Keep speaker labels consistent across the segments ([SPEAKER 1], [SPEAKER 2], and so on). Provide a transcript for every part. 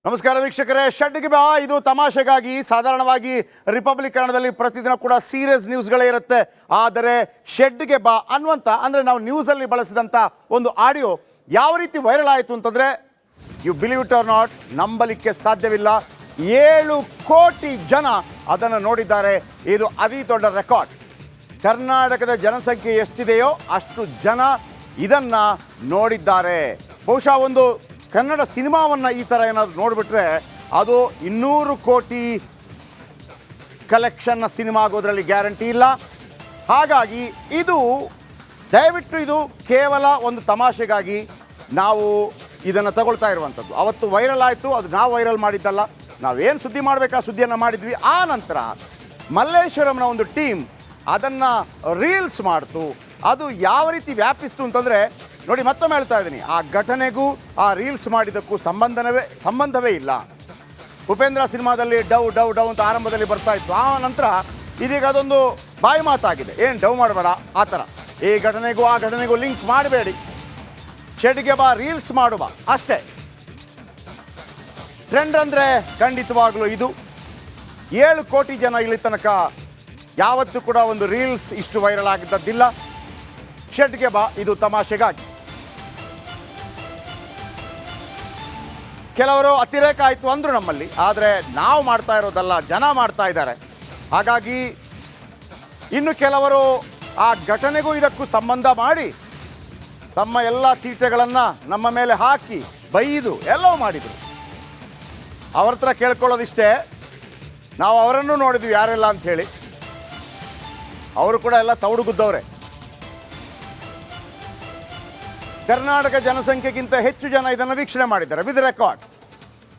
[SPEAKER 1] ನಮಸ್ಕಾರ ವೀಕ್ಷಕರೇ, ಶೆಡ್ಗೆ ಬಾ ಇದು ತಮಾಷೆಗಾಗಿ. ಸಾಧಾರಣವಾಗಿ ರಿಪಬ್ಲಿಕ್ ಕನ್ನಡದಲ್ಲಿ ಪ್ರತಿದಿನ ಕೂಡ ಸೀರಿಯಸ್ ನ್ಯೂಸ್ಗಳೇ ಇರುತ್ತೆ. ಆದರೆ ಶೆಡ್ಗೆ ಬಾ ಅನ್ನುವಂಥ ಅಂದರೆ ನಾವು ನ್ಯೂಸಲ್ಲಿ ಬಳಸಿದಂಥ ಒಂದು ಆಡಿಯೋ ಯಾವ ರೀತಿ ವೈರಲ್ ಆಯಿತು ಅಂತಂದರೆ, you believe it or not, ನಂಬಲಿಕ್ಕೆ ಸಾಧ್ಯವಿಲ್ಲ. 7 ಕೋಟಿ ಜನ ಅದನ್ನು ನೋಡಿದ್ದಾರೆ. ಇದು ಅತಿ ದೊಡ್ಡ ರೆಕಾರ್ಡ್. ಕರ್ನಾಟಕದ ಜನಸಂಖ್ಯೆ ಎಷ್ಟಿದೆಯೋ ಅಷ್ಟು ಜನ ಇದನ್ನು ನೋಡಿದ್ದಾರೆ. ಬಹುಶಃ ಒಂದು ಕನ್ನಡ ಸಿನಿಮಾವನ್ನು ಈ ಥರ ಏನಾದರೂ ನೋಡಿಬಿಟ್ರೆ ಅದು 200 ಕೋಟಿ ಕಲೆಕ್ಷನ್ನ ಸಿನಿಮಾ ಆಗೋದ್ರಲ್ಲಿ ಗ್ಯಾರಂಟಿ ಇಲ್ಲ. ಹಾಗಾಗಿ ಇದು ದಯವಿಟ್ಟು ಇದು ಕೇವಲ ಒಂದು ತಮಾಷೆಗಾಗಿ ನಾವು ಇದನ್ನು ತಗೊಳ್ತಾ ಇರುವಂಥದ್ದು. ಅವತ್ತು ವೈರಲ್ ಆಯಿತು, ಅದು ನಾವು ವೈರಲ್ ಮಾಡಿದ್ದಲ್ಲ. ನಾವೇನು ಸುದ್ದಿ ಮಾಡಬೇಕು ಆ ಸುದ್ದಿಯನ್ನು ಮಾಡಿದ್ವಿ. ಆ ನಂತರ ಮಲ್ಲೇಶ್ವರಂನ ಒಂದು ಟೀಮ್ ಅದನ್ನು ರೀಲ್ಸ್ ಮಾಡ್ತು. ಅದು ಯಾವ ರೀತಿ ವ್ಯಾಪಿಸ್ತು ಅಂತಂದರೆ ನೋಡಿ, ಮತ್ತೊಮ್ಮೆ ಹೇಳ್ತಾ ಇದ್ದೀನಿ, ಆ ಘಟನೆಗೂ ಆ ರೀಲ್ಸ್ ಮಾಡಿದ್ದಕ್ಕೂ ಸಂಬಂಧವೇ ಇಲ್ಲ. ಉಪೇಂದ್ರ ಸಿನಿಮಾದಲ್ಲಿ ಡವ್ ಡವ್ ಡವ್ ಅಂತ ಆರಂಭದಲ್ಲಿ ಬರ್ತಾ ಇತ್ತು. ಆ ನಂತರ ಇದೀಗ ಅದೊಂದು ಬಾಯಿ ಮಾತಾಗಿದೆ, ಏನು ಡವ್ ಮಾಡಬೇಡ ಆ ಥರ. ಈ ಘಟನೆಗೂ ಆ ಘಟನೆಗೂ ಲಿಂಕ್ ಮಾಡಬೇಡಿ, ಶೆಡ್ಗೆ ಬಾ ರೀಲ್ಸ್ ಮಾಡು ಬಾ ಅಷ್ಟೇ. ಟ್ರೆಂಡ್ ಅಂದರೆ ಖಂಡಿತವಾಗಲೂ ಇದು. 7 ಕೋಟಿ ಜನ ಇಲ್ಲಿ ತನಕ ಯಾವತ್ತೂ ಕೂಡ ಒಂದು ರೀಲ್ಸ್ ಇಷ್ಟು ವೈರಲ್ ಆಗಿದ್ದದ್ದಿಲ್ಲ. ಶೆಡ್ಗೆ ಬಾ ಇದು ತಮಾಷೆಗಾಗಿ. ಕೆಲವರು ಅತಿರೇಕ ಆಯಿತು ಅಂದರು ನಮ್ಮಲ್ಲಿ, ಆದರೆ ನಾವು ಮಾಡ್ತಾ ಇರೋದಲ್ಲ, ಜನ ಮಾಡ್ತಾ ಇದ್ದಾರೆ. ಹಾಗಾಗಿ ಇನ್ನು ಕೆಲವರು ಆ ಘಟನೆಗೂ ಇದಕ್ಕೂ ಸಂಬಂಧ ಮಾಡಿ ತಮ್ಮ ಎಲ್ಲ ತೀಟೆಗಳನ್ನು ನಮ್ಮ ಮೇಲೆ ಹಾಕಿ ಬೈದು ಎಲ್ಲವೂ ಮಾಡಿದರು. ಅವ್ರ ಹತ್ರ ಕೇಳ್ಕೊಳ್ಳೋದಿಷ್ಟೇ, ನಾವು ಅವರನ್ನು ನೋಡಿದ್ವಿ ಯಾರೆಲ್ಲ ಅಂಥೇಳಿ. ಅವರು ಕೂಡ ಎಲ್ಲ ತೌಡುಗುದ್ದವ್ರೆ. ಕರ್ನಾಟಕ ಜನಸಂಖ್ಯೆಗಿಂತ ಹೆಚ್ಚು ಜನ ಇದನ್ನು ವೀಕ್ಷಣೆ ಮಾಡಿದ್ದಾರೆ ವಿತ್ ರೆಕಾರ್ಡ್.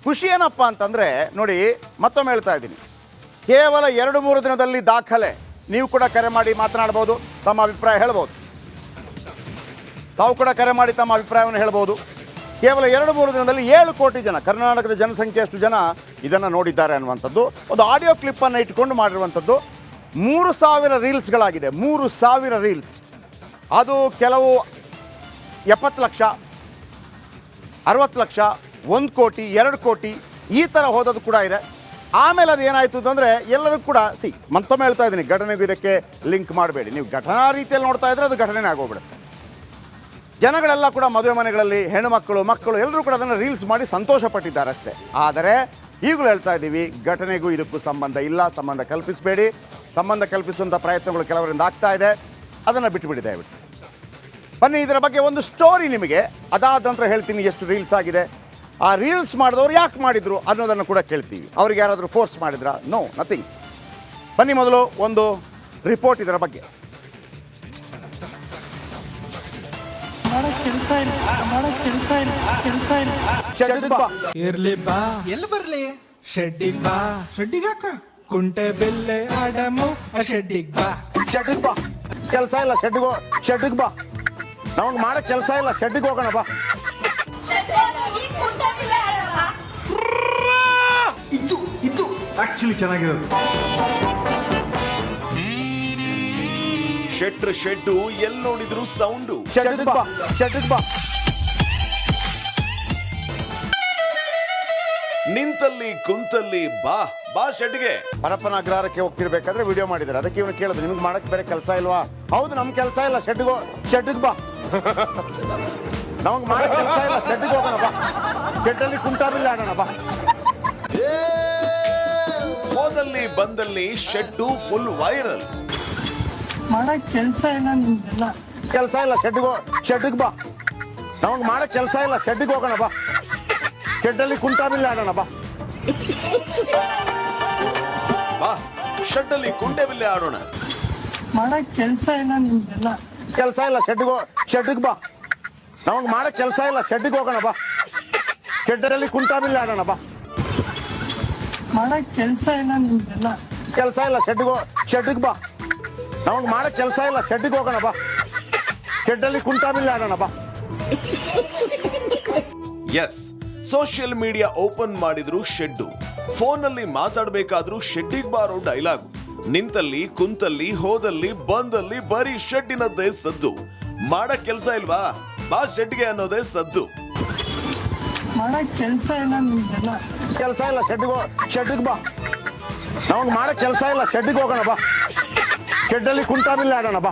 [SPEAKER 1] ಖುಷಿ ಏನಪ್ಪ ಅಂತಂದರೆ ನೋಡಿ, ಮತ್ತೊಮ್ಮೆ ಹೇಳ್ತಾ ಇದ್ದೀನಿ, ಕೇವಲ 2-3 ದಿನದಲ್ಲಿ ದಾಖಲೆ. ನೀವು ಕೂಡ ಕರೆ ಮಾಡಿ ಮಾತನಾಡ್ಬೋದು, ತಮ್ಮ ಅಭಿಪ್ರಾಯ ಹೇಳ್ಬೋದು. ತಾವು ಕೂಡ ಕರೆ ಮಾಡಿ ತಮ್ಮ ಅಭಿಪ್ರಾಯವನ್ನು ಹೇಳ್ಬೋದು. ಕೇವಲ 2-3 ದಿನದಲ್ಲಿ 7 ಕೋಟಿ ಜನ, ಕರ್ನಾಟಕದ ಜನಸಂಖ್ಯೆ ಅಷ್ಟು ಜನ ಇದನ್ನು ನೋಡಿದ್ದಾರೆ ಅನ್ನುವಂಥದ್ದು ಒಂದು ಆಡಿಯೋ ಕ್ಲಿಪ್ಪನ್ನು ಇಟ್ಕೊಂಡು ಮಾಡಿರುವಂಥದ್ದು. 3000 ರೀಲ್ಸ್ಗಳಾಗಿದೆ. 3000 ರೀಲ್ಸ್. ಅದು ಕೆಲವು 70 ಲಕ್ಷ, 60 ಲಕ್ಷ, 1 ಕೋಟಿ, 2 ಕೋಟಿ ಈ ಥರ ಹೋದದ್ದು ಕೂಡ ಇದೆ. ಆಮೇಲೆ ಅದು ಏನಾಯಿತು ಅಂತಂದರೆ ಎಲ್ಲರೂ ಕೂಡ ಮತ್ತೊಮ್ಮೆ ಹೇಳ್ತಾ ಇದ್ದೀನಿ, ಘಟನೆಗೂ ಇದಕ್ಕೆ ಲಿಂಕ್ ಮಾಡಬೇಡಿ. ನೀವು ಘಟನಾ ರೀತಿಯಲ್ಲಿ ನೋಡ್ತಾ ಇದ್ದರೆ ಅದು ಘಟನೆ ಆಗೋಗ್ಬಿಡುತ್ತೆ. ಜನಗಳೆಲ್ಲ ಕೂಡ ಮದುವೆ ಮನೆಗಳಲ್ಲಿ ಹೆಣ್ಣುಮಕ್ಕಳು ಮಕ್ಕಳು ಎಲ್ಲರೂ ಕೂಡ ಅದನ್ನು ರೀಲ್ಸ್ ಮಾಡಿ ಸಂತೋಷಪಟ್ಟಿದ್ದಾರೆ ಅಷ್ಟೇ. ಆದರೆ ಈಗಲೂ ಹೇಳ್ತಾ ಇದ್ದೀವಿ, ಘಟನೆಗೂ ಇದಕ್ಕೂ ಸಂಬಂಧ ಇಲ್ಲ. ಸಂಬಂಧ ಕಲ್ಪಿಸಬೇಡಿ. ಸಂಬಂಧ ಕಲ್ಪಿಸುವಂಥ ಪ್ರಯತ್ನಗಳು ಕೆಲವರಿಂದ ಆಗ್ತಾ ಇದೆ, ಅದನ್ನು ಬಿಟ್ಟುಬಿಡಿ ದಯವಿಟ್ಟು. ಬನ್ನಿ, ಇದರ ಬಗ್ಗೆ ಒಂದು ಸ್ಟೋರಿ ನಿಮಗೆ ಅದಾದ ನಂತರ ಹೇಳ್ತೀನಿ ಎಷ್ಟು ರೀಲ್ಸ್ ಆಗಿದೆ. ಆ ರೀಲ್ಸ್ ಮಾಡಿದವರು ಯಾಕೆ ಮಾಡಿದರು ಅನ್ನೋದನ್ನು ಕೂಡ ಕೇಳ್ತೀವಿ. ಅವ್ರಿಗೆ ಯಾರಾದರೂ ಫೋರ್ಸ್ ಮಾಡಿದ್ರಾ? No, nothing. ಬನ್ನಿ, ಮೊದಲು ಒಂದು ರಿಪೋರ್ಟ್ ಇದರ ಬಗ್ಗೆ.
[SPEAKER 2] ಇರ್ಲಿ ಬಾ, ಎಲ್ಲಿ ಬರ್ಲಿ, ಶೆಡ್ಡಿಗ್ ಬಾ. ಶೆಡ್ಡಿಗ್ ಹಾಕ ಕುಂಟೆ ಬೆಲ್ಲೆ ಆಡಮು, ಶೆಡ್ಡಿಗ್ ಬಾ.
[SPEAKER 1] ಶೆಡ್ಡಿಗ್ ಬಾ. ಕೆಲಸ ಇಲ್ಲ, ಶೆಡ್ಡಿಗ್ ಬಾ. ನಮಗೆ ಮಾಡೋ ಕೆಲಸ ಇಲ್ಲ, ಶೆಡ್ಡಿಗೆ ಹೋಗೋಣ ಬಾ.
[SPEAKER 2] ಇದು ಆಕ್ಚುಲಿ ಚೆನ್ನಾಗಿರೋದು.
[SPEAKER 3] ಶೆಟ್ರ್ ಶೆಡ್ಡು ಎಲ್ಲಿ ನೋಡಿದ್ರು ಸೌಂಡು.
[SPEAKER 1] ಶೆಡ್ಡಿಗ್ ಬಾ, ಶೆಡ್ಡಿಗ್ ಬಾ.
[SPEAKER 3] ನಿಂತಲ್ಲಿ ಕುಂತಲ್ಲಿ ಬಾ ಬಾ ಶೆಡ್ಗೆ.
[SPEAKER 1] ಪರಪ್ಪನ ಅಗ್ರಹಾರಕ್ಕೆ ಹೋಗ್ತಿರ್ಬೇಕಾದ್ರೆ ವಿಡಿಯೋ ಮಾಡಿದ್ದಾರೆ. ಅದಕ್ಕೆ ಇವನು ಕೇಳಿದ್ರು, ನಿಮ್ಗೆ ಮಾಡಕ್ಕೆ ಬೇರೆ ಕೆಲಸ ಇಲ್ವಾ? ಹೌದು, ನಮ್ಮ ಕೆಲಸ ಇಲ್ಲ, ಶೆಡ್ಡಿಗೆ ಬಾ. ನಮಗೆ ಮಾಡೋ ಕೆಲಸ ಇಲ್ಲ, ಶೆಡ್ಡಿಗೆ ಹೋಗೋಣ ಬಾ. ಶೆಡ್ಡಲ್ಲಿ ಕುಂಟಾಬಿಲ್ಲ ಆಡೋಣ ಬಾ.
[SPEAKER 3] ಹೋದಲ್ಲಿ ಬಂದಲ್ಲಿ ಶೆಡ್ಡು ಫುಲ್ ವೈರಲ್.
[SPEAKER 4] ಮಾಡಕ್ ಕೆಲಸ ಇಲ್ಲ, ನಿಮ್ಗೆಲ್ಲ
[SPEAKER 1] ಕೆಲಸ ಇಲ್ಲ, ಶೆಡ್ಡಿಗೆ ಬಾ. ನಮಗೆ ಮಾಡೋ ಕೆಲಸ ಇಲ್ಲ, ಶೆಡ್ಡಿಗೆ ಹೋಗೋಣ ಬಾ. ಶೆಡ್ಡಲ್ಲಿ ಕುಂಟಾಬಿಲ್ಲ ಆಡೋಣ ಬಾ.
[SPEAKER 3] ಬಾ ಶೆಡ್ಡಲ್ಲಿ ಕುಂಟೆಬಿಲ್ಲೆ ಆಡೋಣ.
[SPEAKER 4] ಮಾಡಕ್ ಕೆಲಸ ಇಲ್ಲ, ನಿಮ್ಗೆಲ್ಲ
[SPEAKER 1] ಕೆಲಸ ಇಲ್ಲ, ಶೆಡ್ಡಿಗೆ ಬಾ. ನಮಗೆ ಮಾಡೋ ಕೆಲಸ ಇಲ್ಲ, ಶೆಡ್ಡಿಗೆ ಹೋಗೋಣ ಬಾ. ಶೆಡ್ಡಲ್ಲಿ ಕುಂಟಾಬಿಲ್ಲ ಆಡೋಣ ಬಾ.
[SPEAKER 4] ಮಾಡಕ್ ಕೆಲಸ ಇಲ್ಲ, ನಿಮ್ಗೆಲ್ಲ
[SPEAKER 1] ಕೆಲಸ ಇಲ್ಲ, ಶೆಡ್ಡಿಗೆ ಬಾ. ನಮಗೆ ಮಾಡೋ ಕೆಲಸ ಇಲ್ಲ, ಶೆಡ್ಡಿಗೆ ಹೋಗೋಣ ಬಾ. ಶೆಡ್ಡಲ್ಲಿ ಕುಂಟಾಬಿಲ್ಲ ಆಡೋಣ ಬಾ.
[SPEAKER 3] ಎಸ್, ಸೋಷಿಯಲ್ ಮೀಡಿಯಾ ಓಪನ್ ಮಾಡಿದ್ರು ಶೆಡ್ಡು. ಫೋನಲ್ಲಿ ಮಾತಾಡಬೇಕಾದ್ರೂ ಶೆಡ್ಡಿಗ್ ಬಾರೋ ಡೈಲಾಗು. ನಿಂತಲ್ಲಿ ಕುಂತಲ್ಲಿ ಹೋದಲ್ಲಿ ಬಂದಲ್ಲಿ ಬರೀ ಶೆಡ್ಡಿನದ್ದೇ ಸದ್ದು. ಮಾಡಕ್ ಕೆಲಸ ಇಲ್ವಾ, ಬಾ ಶೆಡ್ಗೆ ಅನ್ನೋದೇ ಸದ್ದು.
[SPEAKER 4] ಮಾಡಕ್ ಕೆಲ್ಸ ಇಲ್ಲ ನಿಮ್ದೆಲ್ಲ.
[SPEAKER 1] ಕೆಲಸ ಇಲ್ಲ, ಶೆಡ್ಡಿಗೆ ಬಾ. ನಮಗೆ ಮಾಡಕ್ ಕೆಲಸ ಇಲ್ಲ, ಶೆಡ್ಡಿಗೆ ಹೋಗೋಣ ಬಾ. ಶೆಡ್ಡಲ್ಲಿ ಕುಂಟಾಬಿಲ್ಲ ಆಡೋಣ ಬಾ.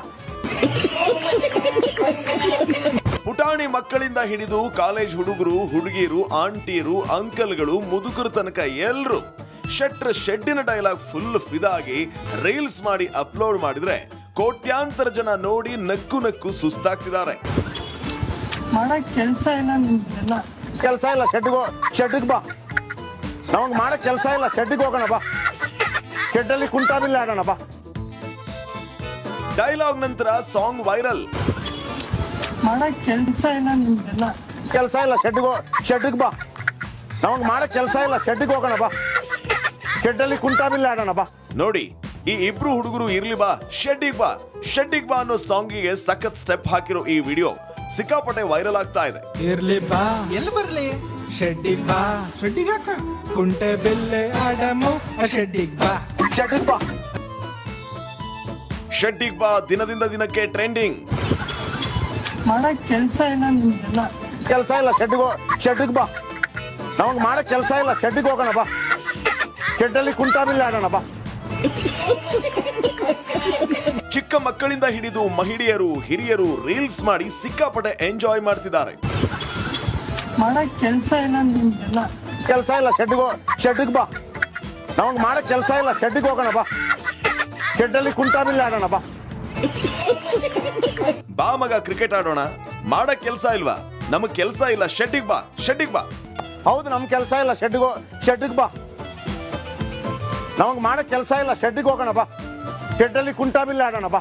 [SPEAKER 3] ಪುಟಾಣಿ ಮಕ್ಕಳಿಂದ ಹಿಡಿದು ಕಾಲೇಜ್ ಹುಡುಗರು, ಹುಡುಗಿಯರು, ಆಂಟಿಯರು, ಅಂಕಲ್ಗಳು, ಮುದುಕರು ತನಕ ಎಲ್ರು ಶೆಟ್ರ್ ಶೆಡ್ಡಿನ ಡೈಲಾಗ್ ಫುಲ್ ಫಿದಾಗಿ ರೀಲ್ಸ್ ಮಾಡಿ ಅಪ್ಲೋಡ್ ಮಾಡಿದ್ರೆ ಕೋಟ್ಯಾಂತರ ಜನ ನೋಡಿ ನಕ್ಕು ನಕ್ಕು ಸುಸ್ತಾಗ್ತಿದ್ದಾರೆ.
[SPEAKER 4] ಮಾಡಕ್ ಕೆಲ್ಸ ಇಲ್ಲ ನಿಮ್ದೆಲ್ಲ.
[SPEAKER 1] ಕೆಲಸ ಇಲ್ಲ, ಶೆಡ್ಡಿಗೆ ಬಾ. ನಮಗೆ ಮಾಡಕ್ ಕೆಲಸ ಇಲ್ಲ, ಶೆಡ್ಡಿಗೆ ಹೋಗೋಣ ಬಾ. ಶೆಡ್ಡಲ್ಲಿ ಕುಂಟಾಬಿಲ್ಲ ಆಡೋಣ ಬಾ.
[SPEAKER 3] ಡೈಲಾಗ್ ನಂತರ ಸಾಂಗ್ ವೈರಲ್.
[SPEAKER 4] ಮಾಡಕ್ ಕೆಲ್ಸ ಇಲ್ಲ ನಿಮ್ದೆಲ್ಲ.
[SPEAKER 1] ಕೆಲಸ ಇಲ್ಲ, ಶೆಡ್ಡಿಗೆ ಬಾ. ನಮಗೆ ಮಾಡಕ್ ಕೆಲಸ ಇಲ್ಲ, ಶೆಡ್ಡಿಗೆ ಹೋಗೋಣ ಬಾ. ಶೆಡ್ಡಲ್ಲಿ ಕುಂಟಾಬಿಲ್ಲ ಆಡೋಣ ಬಾ.
[SPEAKER 3] ನೋಡಿ, ಈ ಇಬ್ರು ಹುಡುಗರು ಇರ್ಲಿ ಬಾ, ಶೆಡ್ಡಿಗ್ ಬಾ ಅನ್ನೋ ಸಾಂಗಿಗೆ ಸಖತ್ ಸ್ಟೆಪ್ ಹಾಕಿರೋ ಈ ವಿಡಿಯೋ ಸಿಕ್ಕಾಪಟ್ಟೆ ವೈರಲ್ ಆಗ್ತಾ ಇದೆ.
[SPEAKER 2] ಇರ್ಲಿ ಬಾ ಎಲ್ಲಿ ಬರ್ಲಿ ಶೆಡ್ಡಿಗ್ ಬಾ, ಶೆಡ್ಡಿಗ್ ಹಾಕ ಕುಂಟೆ ಬೆಲ್ಲೆ ಆಡಮು ಶೆಡ್ಡಿಗ್ ಬಾ.
[SPEAKER 3] ಶೆಡ್ಡಿಗ್ ಬಾ ದಿನದಿಂದ ದಿನಕ್ಕೆ ಟ್ರೆಂಡಿಂಗ್.
[SPEAKER 4] ಮಾಡಕ್ ಕೆಲ್ಸ ಇಲ್ಲ ನಿಮ್ದೆಲ್ಲ.
[SPEAKER 1] ಕೆಲಸ ಇಲ್ಲ, ಶೆಡ್ಡಿಗೆ ಬಾ. ನಮಗೆ ಮಾಡಕ್ ಕೆಲಸ ಇಲ್ಲ, ಶೆಡ್ಡಿಗೆ ಹೋಗೋಣ ಬಾ. ಶೆಡ್ಡಲ್ಲಿ ಕುಂಟಾಬಿಲ್ಲ ಆಡೋಣ ಬಾ.
[SPEAKER 3] ಚಿಕ್ಕ ಮಕ್ಕಳಿಂದ ಹಿಡಿದು ಮಹಿಳೆಯರು, ಹಿರಿಯರು ರೀಲ್ಸ್ ಮಾಡಿ ಸಿಕ್ಕಾಪಟ್ಟೆ ಎಂಜಾಯ್ ಮಾಡ್ತಿದ್ದಾರೆ.
[SPEAKER 4] ಮಾಡಕ್ ಕೆಲ್ಸ ಇಲ್ಲ ನಿಮ್ದೆಲ್ಲ.
[SPEAKER 1] ಕೆಲಸ ಇಲ್ಲ, ಶೆಡ್ಡಿಗೆ ಬಾ. ನಮಗೆ ಮಾಡಕ್ ಕೆಲಸ ಇಲ್ಲ, ಶೆಡ್ಡಿಗೆ ಹೋಗೋಣ ಬಾ. ಶೆಡ್ಡಲ್ಲಿ ಕುಂಟಾಬಿಲ್ಲ ಆಡೋಣ ಬಾ.
[SPEAKER 3] ಬಾ ಮಗ ಕ್ರಿಕೆಟ್ ಆಡೋಣ. ಮಾಡಕ್ ಕೆಲಸ ಇಲ್ವಾ? ನಮಗ್ ಕೆಲಸ ಇಲ್ಲ, ಶೆಡ್ಡಿಗ್ ಬಾ.
[SPEAKER 1] ಹೌದು, ನಮ್ ಕೆಲಸ ಇಲ್ಲ, ಶೆಡ್ಡಿಗೆ ಬಾ. ನಮಗೆ ಮಾಡಕ್ ಕೆಲಸ ಇಲ್ಲ, ಶೆಡ್ಡಿಗೆ ಹೋಗೋಣ ಬಾ. ಶೆಡ್ಡಲ್ಲಿ ಕುಂಟಾಬಿಲ್ಲ ಆಡೋಣ ಬಾ.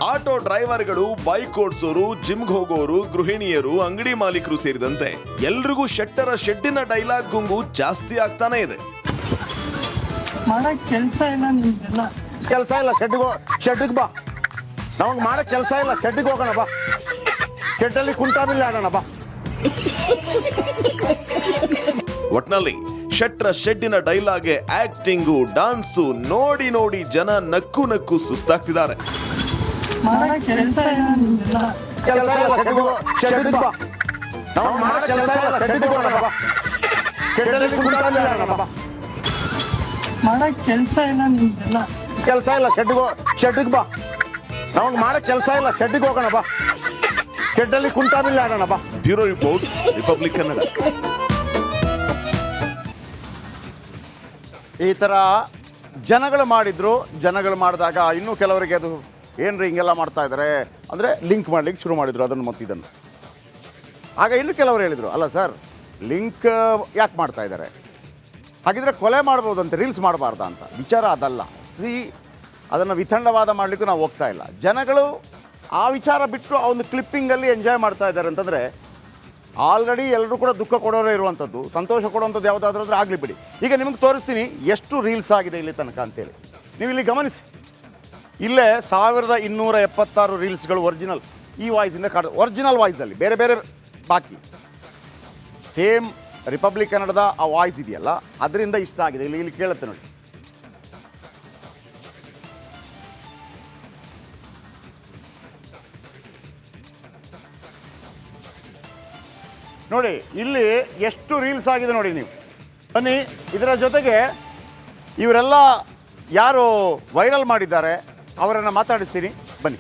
[SPEAKER 3] ಆಟೋ ಡ್ರೈವರ್ಗಳು, ಬೈಕ್ ಓಡಿಸೋರು, ಜಿಮ್ಗೆ ಹೋಗೋರು, ಗೃಹಿಣಿಯರು, ಅಂಗಡಿ ಮಾಲೀಕರು ಸೇರಿದಂತೆ ಎಲ್ರಿಗೂ ಶೆಟ್ಟರ ಶೆಡ್ಡಿನ ಡೈಲಾಗ್ ಗುಂಗು ಜಾಸ್ತಿ ಆಗ್ತಾನೆ ಇದೆ.
[SPEAKER 4] ಮಾಡಕ್ ಕೆಲ್ಸ ಇಲ್ಲ ನಿಮ್ದೆಲ್ಲ.
[SPEAKER 1] ಕೆಲಸ ಇಲ್ಲ, ಶೆಡ್ಡಿಗೆ ಬಾ. ನಮಗೆ ಮಾಡಕ್ ಕೆಲಸ ಇಲ್ಲ, ಶೆಡ್ಡಿಗೆ ಹೋಗೋಣ ಬಾ. ಶೆಡ್ಡಲ್ಲಿ ಕುಂಟಾಬಿಲ್ಲ ಆಡೋಣ ಬಾ.
[SPEAKER 3] ಒಟ್ನಲ್ಲಿ ಶೆಟ್ರ ಶೆಡ್ಡಿನ ಡೈಲಾಗ್ಗೆ ಆಕ್ಟಿಂಗು, ಡಾನ್ಸು ನೋಡಿ ನೋಡಿ ಜನ ನಕ್ಕು ನಕ್ಕು ಸುಸ್ತಾಗ್ತಿದ್ದಾರೆ.
[SPEAKER 4] ಮಾಡಕ್ ಕೆಲ್ಸ ಇಲ್ಲ ನಿಮ್ದೆಲ್ಲ.
[SPEAKER 1] ಕೆಲಸ ಇಲ್ಲ, ಶೆಡ್ಡಿಗೆ ಬಾ. ನಮಗೆ ಮಾಡಕ್ ಕೆಲಸ ಇಲ್ಲ, ಶೆಡ್ಡಿಗೆ ಹೋಗೋಣ ಬಾ. ಶೆಡ್ಡಲ್ಲಿ ಕುಂಟಾಬಿಲ್ಲ ಆಡೋಣ ಬಾ.
[SPEAKER 4] ಮಾಡಕ್ ಕೆಲ್ಸ ಇಲ್ಲ ನಿಮ್ದೆಲ್ಲ.
[SPEAKER 1] ಕೆಲಸ ಇಲ್ಲ, ಶೆಡ್ಡಿಗೆ ಬಾ. ನಮಗೆ ಮಾಡಕ್ ಕೆಲಸ ಇಲ್ಲ, ಶೆಡ್ಡಿಗೆ ಹೋಗೋಣ ಬಾ. ಶೆಡ್ಡಲ್ಲಿ ಕುಂಟಾಬಿಲ್ಲ ಆಡೋಣ ಬಾ.
[SPEAKER 3] Bureau report, republic Kannada.
[SPEAKER 1] ಈ ಥರ ಜನಗಳು ಮಾಡಿದಾಗ ಇನ್ನೂ ಕೆಲವರಿಗೆ ಅದು ಏನ್ರಿ ಹಿಂಗೆಲ್ಲ ಮಾಡ್ತಾ ಇದ್ದಾರೆ ಅಂದರೆ ಲಿಂಕ್ ಮಾಡ್ಲಿಕ್ಕೆ ಶುರು ಮಾಡಿದ್ರು ಅದನ್ನು ಮತ್ತು ಇದನ್ನು. ಆಗ ಇನ್ನು ಕೆಲವರು ಹೇಳಿದರು, ಅಲ್ಲ ಸರ್, ಲಿಂಕ್ ಯಾಕೆ ಮಾಡ್ತಾ ಇದ್ದಾರೆ, ಹಾಗಿದ್ರೆ ಕೊಲೆ ಮಾಡ್ಬೋದಂತೆ, ರೀಲ್ಸ್ ಮಾಡಬಾರ್ದ ಅಂತ. ವಿಚಾರ ಅದಲ್ಲ. ಅದನ್ನು ವಿತಂಡವಾದ ಮಾಡಲಿಕ್ಕೂ ನಾವು ಹೋಗ್ತಾ ಇಲ್ಲ. ಜನಗಳು ಆ ವಿಚಾರ ಬಿಟ್ಟು ಆ ಒಂದು ಕ್ಲಿಪ್ಪಿಂಗಲ್ಲಿ ಎಂಜಾಯ್ ಮಾಡ್ತಾ ಇದ್ದಾರೆ ಅಂತಂದರೆ ಆಲ್ರೆಡಿ ಎಲ್ಲರೂ ಕೂಡ ದುಃಖ ಕೊಡೋರೇ ಇರುವಂಥದ್ದು, ಸಂತೋಷ ಕೊಡುವಂಥದ್ದು ಯಾವುದಾದ್ರೂ ಆದರೆ ಆಗಲಿ ಬಿಡಿ. ಈಗ ನಿಮಗೆ ತೋರಿಸ್ತೀನಿ ಎಷ್ಟು ರೀಲ್ಸ್ ಆಗಿದೆ ಇಲ್ಲಿ ತನಕ ಅಂತೇಳಿ. ನೀವು ಇಲ್ಲಿ ಗಮನಿಸಿ, ಇಲ್ಲೇ 1276 ರೀಲ್ಸ್ಗಳು ಒರಿಜಿನಲ್ ಈ ವಾಯ್ಸಿಂದ ಒರಿಜಿನಲ್ ವಾಯ್ಸಲ್ಲಿ, ಬೇರೆ ಬೇರೆ ಬಾಕಿ ಸೇಮ್ ರಿಪಬ್ಲಿಕ್ ಕನ್ನಡದ ಆ ವಾಯ್ಸ್ ಇದೆಯಲ್ಲ ಅದರಿಂದ ಇಷ್ಟ ಆಗಿದೆ. ಇಲ್ಲಿ ಕೇಳುತ್ತೆ ನೋಡಿ. ನೋಡಿ ಇಲ್ಲಿ ಎಷ್ಟು ರೀಲ್ಸ್ ಆಗಿದೆ ನೋಡಿ. ನೀವು ಬನ್ನಿ, ಇದರ ಜೊತೆಗೆ ಇವರೆಲ್ಲ ಯಾರು ವೈರಲ್ ಮಾಡಿದ್ದಾರೆ ಅವರನ್ನು ಮಾತಾಡಿಸ್ತೀನಿ, ಬನ್ನಿ.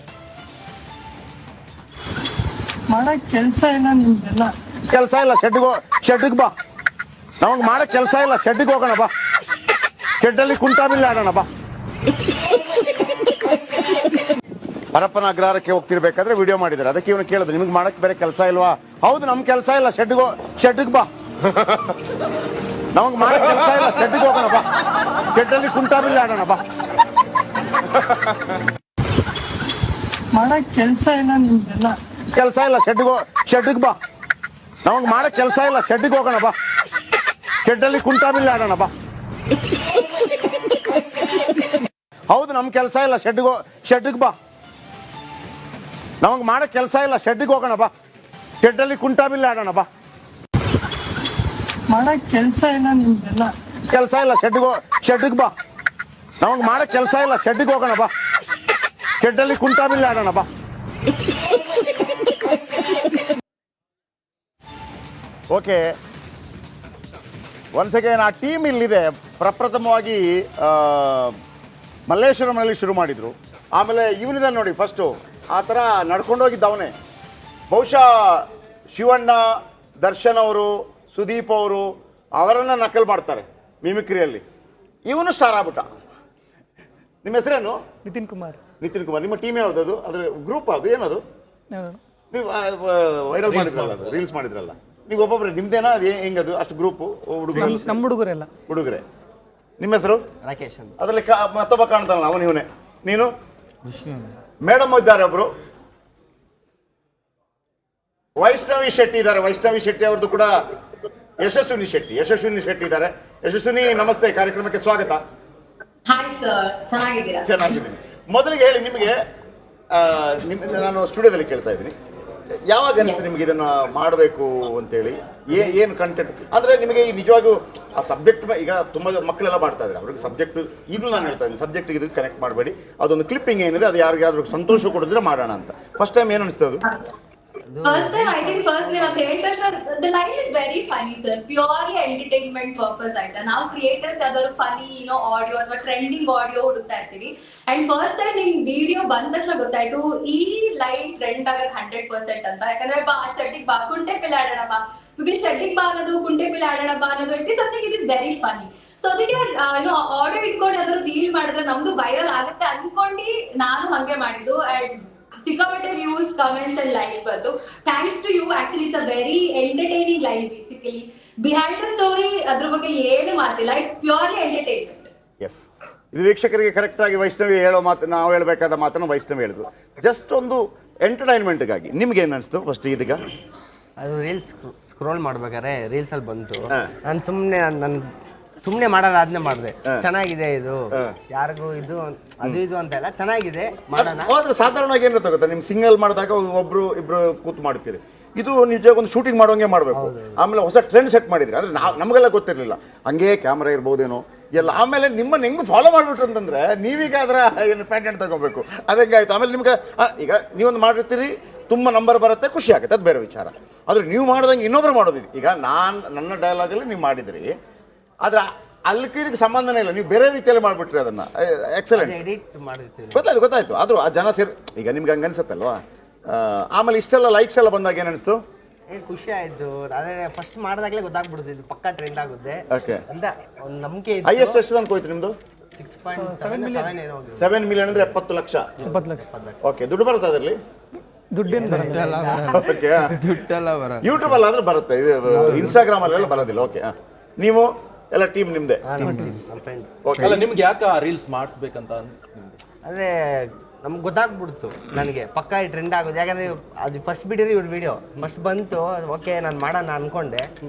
[SPEAKER 4] ಮಾಡಕ್ ಕೆಲ್ಸ ಇಲ್ಲ ನಿಮ್ದೆಲ್ಲ.
[SPEAKER 1] ಕೆಲಸ ಇಲ್ಲ, ಶೆಡ್ಡಿಗೆ ಬಾ. ನಮಗೆ ಮಾಡಕ್ ಕೆಲಸ ಇಲ್ಲ, ಶೆಡ್ಡಿಗೆ ಹೋಗೋಣ ಬಾ. ಶೆಡ್ಡಲ್ಲಿ ಕುಂಟಾಬಿಲ್ಲ ಆಡೋಣ ಬಾ. ಪರಪ್ಪನ ಅಗ್ರಹಾರಕ್ಕೆ ಹೋಗ್ತಿರ್ಬೇಕಾದ್ರೆ ವಿಡಿಯೋ ಮಾಡಿದ್ದಾರೆ, ಅದಕ್ಕೆ ಇವನು ಕೇಳಿದ್ರು, ನಿಮಗೆ ಮಾಡಕ್ ಬೇರೆ ಕೆಲಸ ಇಲ್ವಾ? ಹೌದು, ನಮ್ ಕೆಲಸ ಇಲ್ಲ, ಶೆಡ್ಡಿಗೆ ಬಾ. ನಮಗೆ ಮಾಡಕ್ ಕೆಲಸ ಇಲ್ಲ, ಶೆಡ್ಡಿಗೆ ಹೋಗೋಣ ಬಾ. ಶೆಡ್ಡಲ್ಲಿ ಕುಂಟಾಬಿಲ್ಲ ಆಡೋಣ ಬಾ.
[SPEAKER 4] ಮಾಡಕ್ ಕೆಲ್ಸ ಇಲ್ಲ ನಿಮ್ದೆಲ್ಲ.
[SPEAKER 1] ಕೆಲಸ ಇಲ್ಲ, ಶೆಡ್ಡಿಗೆ ಬಾ. ನಮಗೆ ಮಾಡಕ್ ಕೆಲಸ ಇಲ್ಲ, ಶೆಡ್ಡಿಗೆ ಹೋಗೋಣ ಬಾ. ಶೆಡ್ಡಲ್ಲಿ ಕುಂಟಾಬಿಲ್ಲ ಆಡೋಣ ಬಾ. ಹೌದು, ನಮ್ ಕೆಲಸ ಇಲ್ಲ, ಶೆಡ್ಡಿಗೆ ಬಾ. ನಮಗೆ ಮಾಡಕ್ ಕೆಲಸ ಇಲ್ಲ, ಶೆಡ್ಡಿಗೆ ಹೋಗೋಣ ಬಾ. ಶೆಡ್ಡಲ್ಲಿ ಕುಂಟಾಬಿಲ್ಲ ಆಡೋಣ ಬಾ.
[SPEAKER 4] ಮಾಡಕ್ ಕೆಲ್ಸ ಇಲ್ಲ ನಿಮ್ದೆಲ್ಲ.
[SPEAKER 1] ಕೆಲಸ ಇಲ್ಲ, ಶೆಡ್ಡಿಗೆ ಬಾ. ನಮಗೆ ಮಾಡಕ್ ಕೆಲಸ ಇಲ್ಲ, ಶೆಡ್ಡಿಗೆ ಹೋಗೋಣ ಬಾ. ಶೆಡ್ಡಲ್ಲಿ ಕುಂಟಾಬಿಲ್ಲ ಆಡೋಣ ಬಾ. ಓಕೆ, ಒನ್ಸ್ ಅಗೇನ್ ಆ ಟೀಮ್ ಇಲ್ಲಿದೆ. ಪ್ರಪ್ರಥಮವಾಗಿ ಮಲ್ಲೇಶ್ವರಂನಲ್ಲಿ ಶುರು ಮಾಡಿದರು. ಆಮೇಲೆ ಇವನಿದೆ ನೋಡಿ ಫಸ್ಟು ಆ ಥರ ನಡ್ಕೊಂಡೋಗಿದ್ದ ಅವನೇ. ಬಹುಶಃ ಶಿವಣ್ಣ, ದರ್ಶನ್ ಅವರು, ಸುದೀಪ್ ಅವರು ಅವರನ್ನು ನಕಲ್ ಮಾಡ್ತಾರೆ ಮಿಮಿಕ್ರಿಯಲ್ಲಿ. ಇವನು ಸ್ಟಾರ್ ಆಗ್ಬಿಟ್ಟ. ನಿಮ್ಮ ಹೆಸರೇನು?
[SPEAKER 5] ನಿತಿನ್ ಕುಮಾರ್.
[SPEAKER 1] ನಿತಿನ್ ಕುಮಾರ್. ನಿಮ್ಮ ಟೀಮ್ ಯಾವ್ದು? ಅದು ಅದ್ರ ಗ್ರೂಪ್ ಅದು ಏನದು? ನೀವು ವೈರಲ್ ಮಾಡಿದ್ರಲ್ಲ, ಅದು ರೀಲ್ಸ್ ಮಾಡಿದ್ರಲ್ಲ ನೀವು ಒಬ್ಬೊಬ್ಬರೇ, ನಿಮ್ದೇನಾ? ಅದು ಹೆಂಗದು ಅಷ್ಟು ಗ್ರೂಪು ಹುಡುಗರು?
[SPEAKER 5] ನಮ್ಮ ಹುಡುಗರೆಲ್ಲ
[SPEAKER 1] ಹುಡುಗರೇ. ನಿಮ್ಮ ಹೆಸರು?
[SPEAKER 6] ರಾಕೇಶ್ ಅಂತ.
[SPEAKER 1] ಅದರಲ್ಲಿ ಮತ್ತೊಬ್ಬ ಕಾಣ್ತಾನಲ್ಲ ಅವನು ಇವನೇ. ನೀನು? ಮೇಡಮ್ ಇದ್ದಾರೆ ಒಬ್ರು, ವೈಷ್ಣವಿ ಶೆಟ್ಟಿ ಇದ್ದಾರೆ. ವೈಷ್ಣವಿ ಶೆಟ್ಟಿ ಅವ್ರದ್ದು ಕೂಡ ಯಶಸ್ವಿನಿ ಶೆಟ್ಟಿ ಇದ್ದಾರೆ. ಯಶಸ್ವಿನಿ, ನಮಸ್ತೆ, ಕಾರ್ಯಕ್ರಮಕ್ಕೆ ಸ್ವಾಗತ.
[SPEAKER 7] ಹಾಯ್ ಸರ್, ಚೆನ್ನಾಗಿದ್ದೀರಾ?
[SPEAKER 1] ಚೆನ್ನಾಗಿದ್ದೀನಿ. ಮೊದಲಿಗೆ ಹೇಳಿ, ನಿಮಗೆ ನಾನು ಸ್ಟುಡಿಯೋದಲ್ಲಿ ಕೇಳ್ತಾ ಇದ್ದೀನಿ, ಯಾವಾಗ ಅನಿಸ್ತು ನಿಮಗೆ ಇದನ್ನು ಮಾಡಬೇಕು ಅಂತೇಳಿ? ಏನು ಕಂಟೆಂಟ್ ಅಂದರೆ ನಿಮಗೆ ಈ ನಿಜವಾಗೂ ಆ ಸಬ್ಜೆಕ್ಟ್ ಈಗ ತುಂಬ ಮಕ್ಕಳೆಲ್ಲ ಮಾಡ್ತಾ ಇದ್ದಾರೆ, ಅವ್ರಿಗೆ ಸಬ್ಜೆಕ್ಟ್ ಈಗಲೂ ನಾನು ಹೇಳ್ತಾ ಇದ್ದೀನಿ, ಸಬ್ಜೆಕ್ಟ್ ಇದು ಕನೆಕ್ಟ್ ಮಾಡಬೇಡಿ, ಅದೊಂದು ಕ್ಲಿಪ್ಪಿಂಗ್ ಏನಿದೆ ಅದು ಯಾರಿಗಾದ್ರೂ ಸಂತೋಷ ಕೊಡಿದ್ರೆ ಮಾಡೋಣ ಅಂತ. ಫಸ್ಟ್ ಟೈಮ್ ಏನು ಅನಿಸ್ತದೆ?
[SPEAKER 7] First time, I think first day the line is very funny, sir. Purely entertainment purpose ಆಯ್ತಾ. ನಾವು ಕ್ರಿಯೇಟರ್ಸ್ ಯಾವ್ದಾದ್ರು ಫನಿ ಆಡಿಯೋ ಅಥವಾ ಟ್ರೆಂಡಿಂಗ್ ಆಡಿಯೋ ಹುಡುಕ್ತಾ ಇರ್ತೀವಿ. ಅಂಡ್ ಫಸ್ಟ್ ಟೈಮ್ ನಿಮ್ ವಿಡಿಯೋ ಬಂದ ತಕ್ಷಣ ಗೊತ್ತಾಯ್ತು ಈ ಲೈನ್ ಟ್ರೆಂಡ್ ಆಗಕ್ 100% ಅಂತ. ಯಾಕಂದ್ರೆ ಬಾ ಸ್ಟಡ್ಡಿಗ್ ಬಾ, ಕುಂಟೆ ಪಿಲ್ ಆಡೋಣ ಬಾ, ಸ್ಟಡ್ಡಿಗ್ ಬಾ ಅನ್ನೋದು, ಕುಂಟೆ ಪಿಲ್ ಆಡೋಣ ಬಾ ಅನ್ನೋದು, it is something it is very Ghani. So ಅದಕ್ಕೆ ಆಡಿಯೋ ಇಟ್ಕೊಂಡು ಯಾವ್ದಾದ್ರು ರೀಲ್ ಮಾಡಿದ್ರೆ ನಮ್ದು ವೈರಲ್ ಆಗುತ್ತೆ ಅನ್ಕೊಂಡು ನಾನು ಹಂಗೆ ಮಾಡಿದ್ದು. ಅಂಡ್ ಸಿಕ್ಕಾಪಟ್ಟೆ ವ್ಯೂಸ್, ಕಮೆಂಟ್ಸ್ ಅಂಡ್ ಲೈಕ್ಸ್ ಬಂತು. Thanks to you. Actually it's a very entertaining live. Basically behind the story ಅದ್ರ ಬಗ್ಗೆ ಏನು ಮಾತಿಲ್ಲ, ಇಟ್ಸ್ ಪ್ಯೂರ್ಲಿ ಎಂಟರ್ಟೈನ್ಮೆಂಟ್.
[SPEAKER 1] ಎಸ್, ಇದು ವೀಕ್ಷಕರಿಗೆ ಕರೆಕ್ಟಾಗಿ ವೈಷ್ಣವಿ ಹೇಳೋ ಮಾತು, ನಾವು ಹೇಳಬೇಕಾದ ಮಾತನ್ನು ವೈಷ್ಣವಿ ಹೇಳಿದ್ರು. ಜಸ್ಟ್ ಒಂದು ಎಂಟರ್ಟೈನ್ಮೆಂಟ್ಗಾಗಿ ನಿಮ್ಗೆ ಏನು ಅನಿಸ್ತು ಫಸ್ಟ್? ಇದೀಗ
[SPEAKER 6] ಅದು ರೀಲ್ಸ್ ಸ್ಕ್ರೋಲ್ ಮಾಡ್ಬೇಕಾದ್ರೆ ರೀಲ್ಸಲ್ಲಿ ಬಂತು. ನಾನು ಸುಮ್ಮನೆ ಮಾಡಲ್ಲ, ಅದನ್ನೇ ಮಾಡಿದೆ. ಚೆನ್ನಾಗಿದೆ ಇದು, ಯಾರಿಗೂ ಇದು ಅದು ಇದು ಅಂತ ಇಲ್ಲ, ಚೆನ್ನಾಗಿದೆ ಮಾಡೋಣ.
[SPEAKER 1] ಆದ್ರೆ ಸಾಧಾರಣವಾಗಿ ಏನಿರುತ್ತೆ ಗೊತ್ತಾ, ನಿಮ್ ಸಿಂಗಲ್ ಮಾಡಿದಾಗ ಒಬ್ರು ಇಬ್ರು ಕೂತ್ ಮಾಡ್ತೀರಿ. ಇದು ನಿಜವಾಗಿ ಒಂದು ಶೂಟಿಂಗ್ ಮಾಡೋಂಗೆ ಮಾಡಬೇಕು. ಆಮೇಲೆ ಹೊಸ ಟ್ರೆಂಡ್ ಸೆಟ್ ಮಾಡಿದ್ರಿ, ಅಂದ್ರೆ ನಮಗೆಲ್ಲ ಗೊತ್ತಿರಲಿಲ್ಲ, ಹಂಗೆ ಕ್ಯಾಮ್ರಾ ಇರ್ಬೋದೇನೋ ಎಲ್ಲ. ಆಮೇಲೆ ನಿಮ್ಮನ್ನು ಹೆಂಗೆ ಫಾಲೋ ಮಾಡಿಬಿಟ್ರು ಅಂತಂದ್ರೆ ನೀವೀಗ ಅದರ ಏನು ಪ್ಯಾಟರ್ನ್ ತಗೋಬೇಕು, ಅದೆಂಗಾಯ್ತು. ಆಮೇಲೆ ನಿಮ್ಗೆ ಈಗ ನೀವೊಂದು ಮಾಡಿರ್ತೀರಿ, ತುಂಬ ನಂಬರ್ ಬರುತ್ತೆ, ಖುಷಿ ಆಗುತ್ತೆ, ಅದು ಬೇರೆ ವಿಚಾರ. ಆದರೆ ನೀವು ಮಾಡ್ದಂಗೆ ಇನ್ನೊಬ್ರು ಮಾಡೋದಿದೆ. ಈಗ ನನ್ನ ಡೈಲಾಗಲ್ಲಿ ನೀವು ಮಾಡಿದ್ರಿ, ಆದ್ರೆ ಅಲ್ಲಿಗೆ ಸಂಬಂಧನೇ ಇಲ್ಲ, ನೀವು ಬೇರೆ ರೀತಿಯಲ್ಲಿ ಮಾಡಿಬಿಟ್ರಿ ಅದನ್ನು. ಎಕ್ಸಲೆಂಟ್,
[SPEAKER 6] ಎಡಿಟ್ ಮಾಡಿರ್ತೀವಿ.
[SPEAKER 1] ಗೊತ್ತಾಯ್ತು. ಆದರೂ ಆ ಜನ ಈಗ ನಿಮ್ಗೆ ಹಂಗೆ ಅನ್ಸುತ್ತಲ್ವಾ? ಆಮೇಲೆ ಇಷ್ಟೆಲ್ಲ ಲೈಕ್ಸ್ ಎಲ್ಲ ಬಂದಾಗ ಏನು ಅನಿಸ್ತು?
[SPEAKER 6] ಖುಷಿ ಆಯ್ತು. ಅದೇ ಫಸ್ಟ್ ಮಾಡಿದಾಗಲೇ ಗೊತ್ತಾಗ್ಬಿಡುತ್ತೆ ಇದು ಪಕ್ಕಾ ಟ್ರೆಂಡ್ ಆಗುತ್ತೆ ಅಂತ ಒಂದು ನಂಬಿಕೆ.
[SPEAKER 1] ಹೈಯೆಸ್ಟ್ ಎಷ್ಟು ತನಕ ಹೋಯ್ತು ನಿಮ್ಮದು? 7 ಮಿಲಿಯನ್ ಅಂದರೆ 70 ಲಕ್ಷ. ಓಕೆ, ದುಡ್ಡು ಬರುತ್ತೆ ಅದರಲ್ಲಿ?
[SPEAKER 5] ದುಡ್ಡೇನು ಬರಲ್ಲ.
[SPEAKER 1] ಓಕೆ, ಯೂಟ್ಯೂಬ್ ಅಲ್ಲಿ ಆದ್ರೆ ಬರುತ್ತೆ, ಇದು ಇನ್ಸ್ಟಾಗ್ರಾಮ್ ಅಲ್ಲೆಲ್ಲ ಬರೋದಿಲ್ಲ. ಓಕೆ, ನೀವು ಎಲ್ಲ ಟೀಮ್ ನಿಮ್ದೆ?
[SPEAKER 8] ಅಲ್ಲ, ನಿಮ್ಗೆ ಯಾಕೆ ರೀಲ್ಸ್ ಮಾಡಿಸ್ಬೇಕಂತ ಅನಿಸ್ತು?
[SPEAKER 6] ಅಂದರೆ ನಮ್ಗೆ ಗೊತ್ತಾಗ್ಬಿಡ್ತು ನನಗೆ ಪಕ್ಕಾ ಈ ಟ್ರೆಂಡ್ ಆಗೋದು. ಯಾಕಂದರೆ ಅದು ಫಸ್ಟ್ ಬಿಟ್ಟಿರಿ ಇವ್ರ ವಿಡಿಯೋ ಫಸ್ಟ್ ಬಂತು. ಓಕೆ, ನಾನು ಮಾಡೋಣ ಅನ್ಕೊಂಡೆ.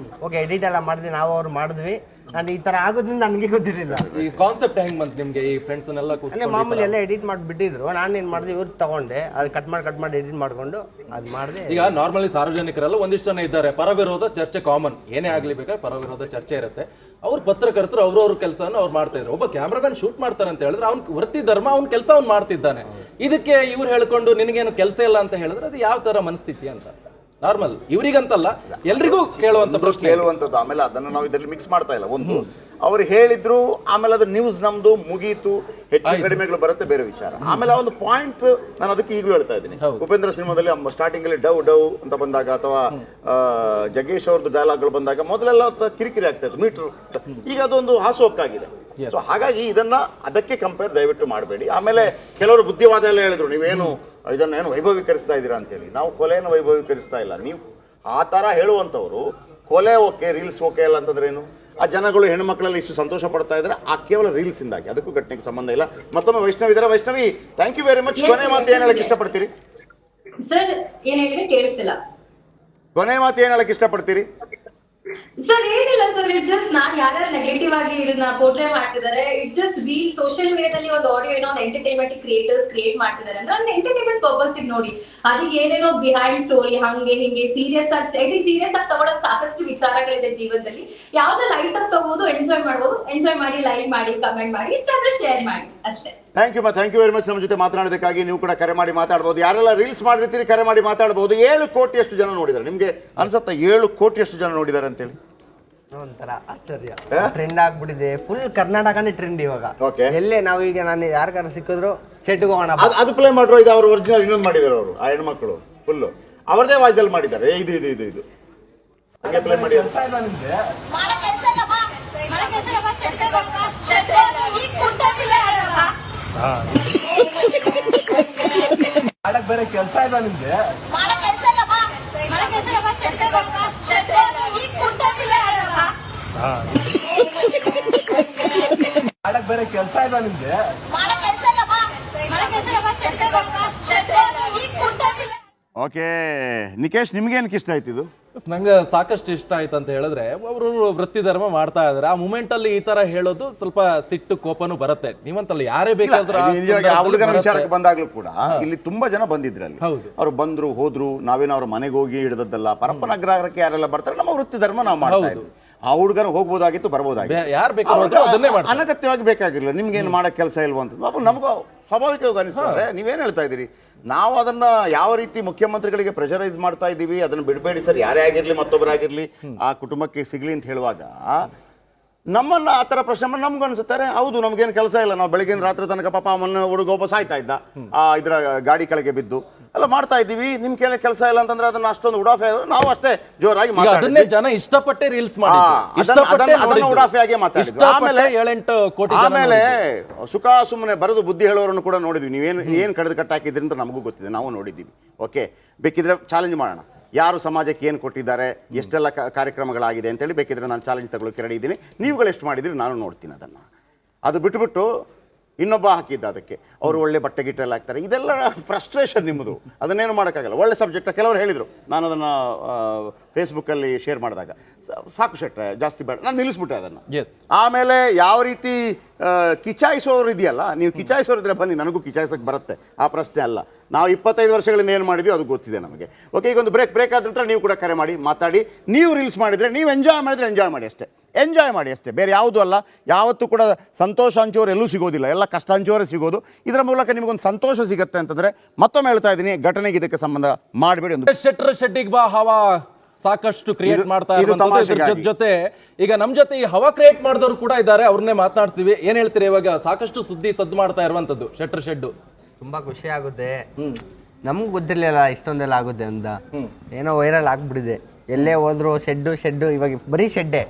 [SPEAKER 6] ಓಕೆ, ಎಡಿಟ್ ಎಲ್ಲ ಮಾಡಿದ್ವಿ, ನಾವು ಅವ್ರು ಮಾಡಿದ್ವಿ. ನಾನು ಈ ಥರ ಆಗೋದ್ರಿಂದ ನನಗೆ ಗೊತ್ತಿರಲಿಲ್ಲ
[SPEAKER 8] ಈ ಕಾನ್ಸೆಪ್ಟ್ ಹೆಂಗ್ ಬಂತು ನಿಮಗೆ? ಈ ಫ್ರೆಂಡ್ಸ್ನೆಲ್ಲ
[SPEAKER 6] ಅಂದರೆ ಮಾಮೂಲಿ ಎಲ್ಲ ಎಡಿಟ್ ಮಾಡಿಬಿಟ್ಟಿದ್ರು. ನಾನೇನು ಮಾಡಿದೆ, ಇವ್ರು ತಗೊಂಡೆ, ಅದು ಕಟ್ ಮಾಡಿ ಎಡಿಟ್ ಮಾಡಿಕೊಂಡು ಅದು ಮಾಡಿದೆ.
[SPEAKER 8] ಈಗ ನಾರ್ಮಲಿ ಸಾರ್ವಜನಿಕರೆಲ್ಲ ಒಂದಿಷ್ಟು ಜನ ಇದ್ದಾರೆ, ಪರವಿರೋಧ ಚರ್ಚೆ ಕಾಮನ್, ಏನೇ ಆಗಲಿ ಬೇಕಾದ್ರೆ ಪರವಿರೋಧ ಚರ್ಚೆ ಇರುತ್ತೆ. ಅವ್ರು ಪತ್ರಕರ್ತರು ಅವ್ರವ್ರ ಕೆಲಸನ ಅವ್ರು ಮಾಡ್ತಾ ಇದ್ರು. ಒಬ್ಬ ಕ್ಯಾಮ್ರಾಮನ್ ಶೂಟ್ ಮಾಡ್ತಾರೆ ಅಂತ ಹೇಳಿದ್ರೆ ಅವ್ನ ವೃತ್ತಿ ಧರ್ಮ, ಅವ್ನ ಕೆಲಸ ಅವ್ನು ಮಾಡ್ತಿದ್ದಾನೆ. ಇದಕ್ಕೆ ಇವ್ರು ಹೇಳ್ಕೊಂಡು ನಿನಗೇನು ಕೆಲಸ ಇಲ್ಲ ಅಂತ ಹೇಳಿದ್ರೆ ಅದು ಯಾವ ತರ ಮನಸ್ಥಿತಿ ಅಂತ? ನಾರ್ಮಲ್ ಇವರಿಗಂತಲ್ಲ, ಎಲ್ರಿಗೂ
[SPEAKER 1] ಕೇಳುವಂಥದ್ದು. ಆಮೇಲೆ ಅದನ್ನು ನಾವು ಇದರಲ್ಲಿ ಮಿಕ್ಸ್ ಮಾಡ್ತಾ ಇಲ್ಲ. ಒಂದು ಅವ್ರು ಹೇಳಿದ್ರು, ಆಮೇಲೆ ಅದು ನ್ಯೂಸ್ ನಮ್ದು ಮುಗೀತು, ಹೆಚ್ಚು ಕಡಿಮೆಗಳು ಬರುತ್ತೆ, ಬೇರೆ ವಿಚಾರ. ಆಮೇಲೆ ಆ ಒಂದು ಪಾಯಿಂಟ್ ನಾನು ಅದಕ್ಕೆ ಈಗಲೂ ಹೇಳ್ತಾ ಇದ್ದೀನಿ. ಉಪೇಂದ್ರ ಸಿನಿಮಾದಲ್ಲಿ ಸ್ಟಾರ್ಟಿಂಗ್ ಅಲ್ಲಿ ಡವ್ ಅಂತ ಬಂದಾಗ, ಅಥವಾ ಜಗ್ಗೇಶ್ ಅವ್ರದ್ದು ಡೈಲಾಗ್ಗಳು ಬಂದಾಗ ಮೊದಲೆಲ್ಲ ಕಿರಿಕಿರಿ ಆಗ್ತಾ ಇತ್ತು, ಮೀಟರ್. ಈಗ ಅದೊಂದು ಹಾಸೋಕ್ಕಾಗಿದೆ. ಸೊ ಹಾಗಾಗಿ ಅದಕ್ಕೆ ಕಂಪೇರ್ ದಯವಿಟ್ಟು ಮಾಡಬೇಡಿ. ಆಮೇಲೆ ಕೆಲವರು ಬುದ್ಧಿವಾದ ಎಲ್ಲ ಹೇಳಿದ್ರು, ನೀವೇನು ಇದನ್ನೇನು ವೈಭವೀಕರಿಸ್ತಾ ಇದ್ದೀರಾ ಅಂತೇಳಿ. ನಾವು ಕೊಲೆಯನ್ನು ವೈಭವೀಕರಿಸ್ತಾ ಇಲ್ಲ. ನೀವು ಆ ಥರ ಹೇಳುವಂಥವ್ರು ಕೊಲೆ ಓಕೆ, ರೀಲ್ಸ್ ಓಕೆ ಅಲ್ಲ ಅಂತಂದ್ರೆ ಏನು? ಆ ಜನಗಳು ಹೆಣ್ಮಕ್ಳಲ್ಲಿ ಇಷ್ಟು ಸಂತೋಷ ಪಡ್ತಾ ಇದ್ದಾರೆ, ಆ ಕೇವಲ ರೀಲ್ಸ್ ಇಂದಾಗಿ, ಅದಕ್ಕೂ ಘಟನೆಗೆ ಸಂಬಂಧ ಇಲ್ಲ. ಮತ್ತೊಮ್ಮೆ ವೈಷ್ಣವಿ ಇದ್ದಾರೆ. Vaishnavi, thank you very much. ಕೊನೆ ಮಾತು ಏನು ಹೇಳಕ್ಕೆ ಇಷ್ಟಪಡ್ತೀರಿ?
[SPEAKER 7] ಸರ್, ಏನ್ ಹೇಳಿದ್ರೆ ಕೇಳಿಸ್ತಿಲ್ಲ.
[SPEAKER 1] ಕೊನೆ ಮಾತು ಏನು ಹೇಳಕ್ಕೆ ಇಷ್ಟಪಡ್ತೀರಿ?
[SPEAKER 7] ಸರ್ ಏನಿಲ್ಲ ಸರ್, ಇಟ್ ಜಸ್ಟ್ ನಾನ್ ಯಾರ್ಯಾರು ನೆಗೆಟಿವ್ ಆಗಿ ಇದನ್ನ ಪೋರ್ಟ್ರೇ ಮಾಡ್ತಿದ್ದಾರೆ, ಇಟ್ ಜಸ್ಟ್ ರೀಲ್ ಸೋಷಿಯಲ್ ಮೀಡಿಯಾದಲ್ಲಿ ಒಂದು ಆಡಿಯೋ ಏನೋ ಒಂದು ಎಂಟರ್ಟೈನ್ಮೆಂಟ್ ಕ್ರಿಯೇಟರ್ಸ್ ಕ್ರಿಯೇಟ್ ಮಾಡ್ತಿದ್ದಾರೆ ಅಂದ್ರೆ ಒಂದು ಎಂಟರ್ಟೈನ್ಮೆಂಟ್ ಪರ್ಪಸ್ ನೋಡಿ. ಅದಕ್ಕೆ ಏನೇನೋ ಬಿಹೈಂಡ್ ಸ್ಟೋರಿ ಹಂಗೆ ಹಿಂಗೆ ಸೀರಿಯಸ್ ಆಗಿ ತಗೊಳಕ್ ಸಾಕಷ್ಟು ವಿಚಾರಗಳಿದೆ ಜೀವನದಲ್ಲಿ. ಯಾವ್ದು ಲೈಟ್ ಆಗಿ ತಗೋದು, ಎಂಜಾಯ್ ಮಾಡ್ಬೋದು, ಎಂಜಾಯ್ ಮಾಡಿ, ಲೈಕ್ ಮಾಡಿ, ಕಮೆಂಟ್ ಮಾಡಿ, ಇಷ್ಟಾದ್ರೆ ಶೇರ್ ಮಾಡಿ ಅಷ್ಟೇ.
[SPEAKER 1] Thank you very much. ನಮ್ಮ ಜೊತೆ ಮಾತನಾಡೋದಕ್ಕಾಗಿ ನೀವು ಕೂಡ ಕರೆ ಮಾಡಿ ಮಾತಾಡ್ಬೋದು. ಯಾರೆಲ್ಲ ರೀಲ್ಸ್ ಮಾಡಿರ್ತೀರಿ ಕರೆ ಮಾಡಿ ಮಾತಾಡ್ಬೋದು. 7 ಕೋಟಿಯಷ್ಟು ಜನ ನೋಡಿದ್ದಾರೆ. ನಿಮಗೆ ಅನ್ಸುತ್ತಾ 7 ಕೋಟಿಯಷ್ಟು ಜನ ನೋಡಿದ್ದಾರೆ ಅಂತೇಳಿ?
[SPEAKER 6] ಒಂಥರ ಆಶ್ಚರ್ಯ ಟ್ರೆಂಡ್ ಆಗ್ಬಿಟ್ಟಿದೆ, ಫುಲ್ ಕರ್ನಾಟಕನೇ ಟ್ರೆಂಡ್ ಇವಾಗ.
[SPEAKER 1] Okay.
[SPEAKER 6] ಎಲ್ಲೇ ನಾವು ಈಗ ನಾನು ಯಾರಿಗಾರ ಸಿಕ್ಕಿದ್ರು ಶೆಡ್ಗೆ ಹೋಗೋಣ ಬಾ.
[SPEAKER 1] ಅದು ಪ್ಲೇ ಮಾಡ್ರೋ, ಇದು ಅವ್ರು ಒರಿಜಿನಲ್ ಇನ್ನೊಂದು ಮಾಡಿದ್ದಾರೆ ಅವರು, ಆ ಹೆಣ್ಮಕ್ಳು ಫುಲ್ಲು ಅವ್ರದೇ ವಾಯ್ಸಲ್ಲಿ ಮಾಡಿದ್ದಾರೆ. ಇದು ಇದು ಇದು ಇದು ಹಂಗೆ ಪ್ಲೇ ಮಾಡಿ ಅಂತ.
[SPEAKER 9] ಬೇರೆ ಕೆಲಸ ಇಲ್ಲ ನಿಮ್ಗೆ, ಬೇರೆ ಕೆಲಸ ಇಲ್ಲ ನಿಮ್ಗೆ.
[SPEAKER 1] ಓಕೆ ನಿಕೇಶ್, ನಿಮ್ಗೇನಕ್ಕೆ ಇಷ್ಟ ಆಯ್ತು ಇದು?
[SPEAKER 8] ನಂಗೆ ಸಾಕಷ್ಟು ಇಷ್ಟ ಆಯ್ತು ಅಂತ ಹೇಳಿದ್ರೆ, ಅವರು ವೃತ್ತಿ ಧರ್ಮ ಮಾಡ್ತಾ ಇದಾರೆ. ಆ ಮೂಮೆಂಟ್ ಅಲ್ಲಿ ಈ ತರ ಹೇಳೋದು ಸ್ವಲ್ಪ ಸಿಟ್ಟು ಕೋಪನೂ ಬರುತ್ತೆ. ನೀವಂತಲ್ಲ ಯಾರೇ ಬೇಕಾದ್ರೂ
[SPEAKER 1] ಆ ಹುಡುಗನ ವಿಚಾರಕ್ಕೆ ಬಂದಾಗ್ಲೂ ಕೂಡ ಇಲ್ಲಿ ತುಂಬಾ ಜನ ಬಂದಿದ್ರು ಅಲ್ಲಿ.
[SPEAKER 8] ಹೌದು.
[SPEAKER 1] ಅವ್ರು ಬಂದ್ರು ಹೋದ್ರು, ನಾವೇನೋ ಅವ್ರ ಮನೆಗೆ ಹೋಗಿ ಹಿಡಿದದ್ದಲ್ಲ. ಪರಪ್ಪನ ಅಗ್ರಹಾರಕ್ಕೆ ಯಾರೆಲ್ಲ ಬರ್ತಾರೆ, ನಮ್ಮ ವೃತ್ತಿ ಧರ್ಮ ನಾವು ಮಾಡ್ತಾ ಇದ್ವಿ. ಆ ಹುಡುಗನ ಹೋಗ್ಬೋದಾಗಿತ್ತು, ಬರ್ಬೋದಾಗಿತ್ತು.
[SPEAKER 8] ಯಾರು ಬೇಕಾದ್ರೂ ಅದನ್ನೇ ಮಾಡ್ತಾರೆ.
[SPEAKER 1] ಅನಗತ್ಯವಾಗಿ ಬೇಕಾಗಿರಲಿಲ್ಲ. ನಿಮ್ಗೇನು ಮಾಡಕ್ ಕೆಲಸ ಇಲ್ವಾ ಅಂತ ಪಾಪ ನಮಗೂ ಸ್ವಾಭಾವಿಕವಾಗಿ ಅನಿಸ್ತದೆ. ನೀವೇನು ಹೇಳ್ತಾ ಇದ್ದೀರಿ? ನಾವು ಅದನ್ನ ಯಾವ ರೀತಿ ಮುಖ್ಯಮಂತ್ರಿಗಳಿಗೆ ಪ್ರೆಷರೈಸ್ ಮಾಡ್ತಾ ಇದ್ದೀವಿ, ಅದನ್ನು ಬಿಡಬೇಡಿ ಸರ್, ಯಾರೇ ಆಗಿರ್ಲಿ ಮತ್ತೊಬ್ಬರಾಗಿರ್ಲಿ ಆ ಕುಟುಂಬಕ್ಕೆ ಸಿಗ್ಲಿ ಅಂತ ಹೇಳುವಾಗ ನಮ್ಮನ್ನ ಆ ಥರ ಪ್ರಶ್ನೆ ಮಾಡಿ ನಮ್ಗೆ ಅನ್ಸುತ್ತಾರೆ, ಹೌದು ನಮ್ಗೇನು ಕೆಲಸ ಇಲ್ಲ, ನಾವು ಬೆಳಗಿನ ರಾತ್ರಿ ತನಕ ಪಾಪ ಅವನ ಹುಡುಗ ಒಬ್ಬ ಸಾಯ್ತಾ ಇದ್ದ ಇದ್ರ ಗಾಡಿ ಕೆಳಗೆ ಬಿದ್ದು ಎಲ್ಲ ಮಾಡ್ತಾ ಇದ್ದೀವಿ. ನಿಮ್ ಕೆಲಸ ಇಲ್ಲ ಅಂತಂದ್ರೆ ಅದನ್ನ ಅಷ್ಟೊಂದು ಉಡಾಫೆ ನಾವು ಅಷ್ಟೇ ಜೋರಾಗಿ
[SPEAKER 8] ಅದನ್ನೇ ಜನ ಇಷ್ಟಪಟ್ಟೆ ರೀಲ್ಸ್ ಮಾಡಿ
[SPEAKER 1] ಉಡಾಫೆ ಆಗಿ ಮಾತಾಡಿದ್ವಿ. ಆಮೇಲೆ ಸುಖ ಸುಮ್ಮನೆ ಬರೆದು ಬುದ್ಧಿ ಹೇಳೋರನ್ನು ಕೂಡ ನೋಡಿದ್ವಿ. ನೀವೇನು ಕಡಿದು ಕಟ್ಟಾಕಿದ್ರಿ ಅಂತ ನಮಗೂ ಗೊತ್ತಿದೆ, ನಾವು ನೋಡಿದ್ದೀವಿ. ಓಕೆ, ಬೇಕಿದ್ರೆ ಚಾಲೆಂಜ್ ಮಾಡೋಣ, ಯಾರು ಸಮಾಜಕ್ಕೆ ಏನು ಕೊಟ್ಟಿದ್ದಾರೆ, ಎಷ್ಟೆಲ್ಲ ಕಾರ್ಯಕ್ರಮಗಳಾಗಿದೆ ಅಂತೇಳಿ ಬೇಕಿದ್ರೆ ನಾನು ಚಾಲೆಂಜ್ ತಗೊಳ್ಳೋಕೆ ರೆಡಿ ಇದ್ದೀನಿ. ನೀವುಗಳು ಎಷ್ಟು ಮಾಡಿದ್ರಿ ನಾನು ನೋಡ್ತೀನಿ ಅದನ್ನು. ಅದು ಬಿಟ್ಟುಬಿಟ್ಟು ಇನ್ನೊಬ್ಬ ಹಾಕಿದ್ದ ಅದಕ್ಕೆ ಅವರು ಒಳ್ಳೆ ಬಟ್ಟೆ ಗಿಟ್ಟೆ ಎಲ್ಲ ಹಾಕ್ತಾರೆ, ಇದೆಲ್ಲ ಫ್ರಸ್ಟ್ರೇಷನ್ ನಿಮ್ಮದು. ಅದನ್ನೇನು ಮಾಡೋಕ್ಕಾಗಲ್ಲ. ಒಳ್ಳೆ ಸಬ್ಜೆಕ್ಟ್ ಕೆಲವರು ಹೇಳಿದರು, ನಾನು ಅದನ್ನು ಫೇಸ್ಬುಕ್ಕಲ್ಲಿ ಶೇರ್ ಮಾಡಿದಾಗ ಸಾಕು ಶೆಟ್ರೆ ಜಾಸ್ತಿ ಬೇಡ, ನಾನು ನಿಲ್ಲಿಸ್ಬಿಟ್ಟೆ ಅದನ್ನು. ಆಮೇಲೆ ಯಾವ ರೀತಿ ಕಿಚಾಯಿಸೋರು ಇದೆಯಲ್ಲ, ನೀವು ಕಿಚಾಯಿಸೋರು ಇದ್ರೆ ಬನ್ನಿ, ನನಗೂ ಕಿಚಾಯಿಸೋಕೆ ಬರುತ್ತೆ, ಆ ಪ್ರಶ್ನೆ ಅಲ್ಲ. ನಾವು 25 ವರ್ಷಗಳಿಂದ ಏನು ಮಾಡಿದ್ವಿ ಅದು ಗೊತ್ತಿದೆ ನಮಗೆ. ಓಕೆ, ಈಗ ಒಂದು ಬ್ರೇಕ್ ಆದ ನಂತರ ನೀವು ಕೂಡ ಕರೆ ಮಾಡಿ ಮಾತಾಡಿ. ನೀವು ರೀಲ್ಸ್ ಮಾಡಿದರೆ, ನೀವು ಎಂಜಾಯ್ ಮಾಡಿದರೆ ಎಂಜಾಯ್ ಮಾಡಿ ಅಷ್ಟೇ, ಎಂಜಾಯ್ ಮಾಡಿ ಅಷ್ಟೇ, ಬೇರೆ ಯಾವುದೂ ಅಲ್ಲ. ಯಾವತ್ತೂ ಕೂಡ ಸಂತೋಷ ಹಂಚೋರು ಎಲ್ಲೂ ಸಿಗೋದಿಲ್ಲ, ಎಲ್ಲ ಕಷ್ಟ ಹಂಚೋರೇ ಸಿಗೋದು. ಇದರ ಮೂಲಕ ನಿಮಗೊಂದು ಸಂತೋಷ ಸಿಗುತ್ತೆ ಅಂತಂದರೆ ಮತ್ತೊಮ್ಮೆ ಹೇಳ್ತಾ ಇದ್ದೀನಿ, ಘಟನೆಗೆ ಇದಕ್ಕೆ ಸಂಬಂಧ ಮಾಡಬೇಡಿ. ಒಂದು
[SPEAKER 8] ಶೆಟ್ಟಿಗೆ ಬಾ ಹವಾ ಸಾಕಷ್ಟು ಕ್ರಿಯೇಟ್ ಮಾಡ್ತಾ ಇರುವಂತದ್ದು. ಜೊತೆ ಈಗ ನಮ್ ಜೊತೆ ಈ ಹವಾ ಕ್ರಿಯೇಟ್ ಮಾಡಿದವರು ಕೂಡ ಇದ್ದಾರೆ, ಅವ್ರನ್ನೇ ಮಾತನಾಡ್ತೀವಿ. ಏನ್ ಹೇಳ್ತೀರಿ? ಇವಾಗ ಸಾಕಷ್ಟು ಸುದ್ದಿ ಸದ್ದು ಮಾಡ್ತಾ ಇರುವಂತದ್ದು ಶೆಟ್ರ್ ಶೆಡ್ಡು.
[SPEAKER 6] ತುಂಬಾ ಖುಷಿ ಆಗುತ್ತೆ. ನಮ್ಗೆ ಗೊತ್ತಿರ್ಲಿಲ್ಲ ಇಷ್ಟೊಂದೆಲ್ಲ ಆಗುತ್ತೆ ಅಂತ. ಏನೋ ವೈರಲ್ ಆಗ್ಬಿಟ್ಟಿದೆ, ಎಲ್ಲೇ ಹೋದ್ರು ಶೆಡ್ಡು ಇವಾಗ ಬರೀ ಶೆಡ್ಡೆ.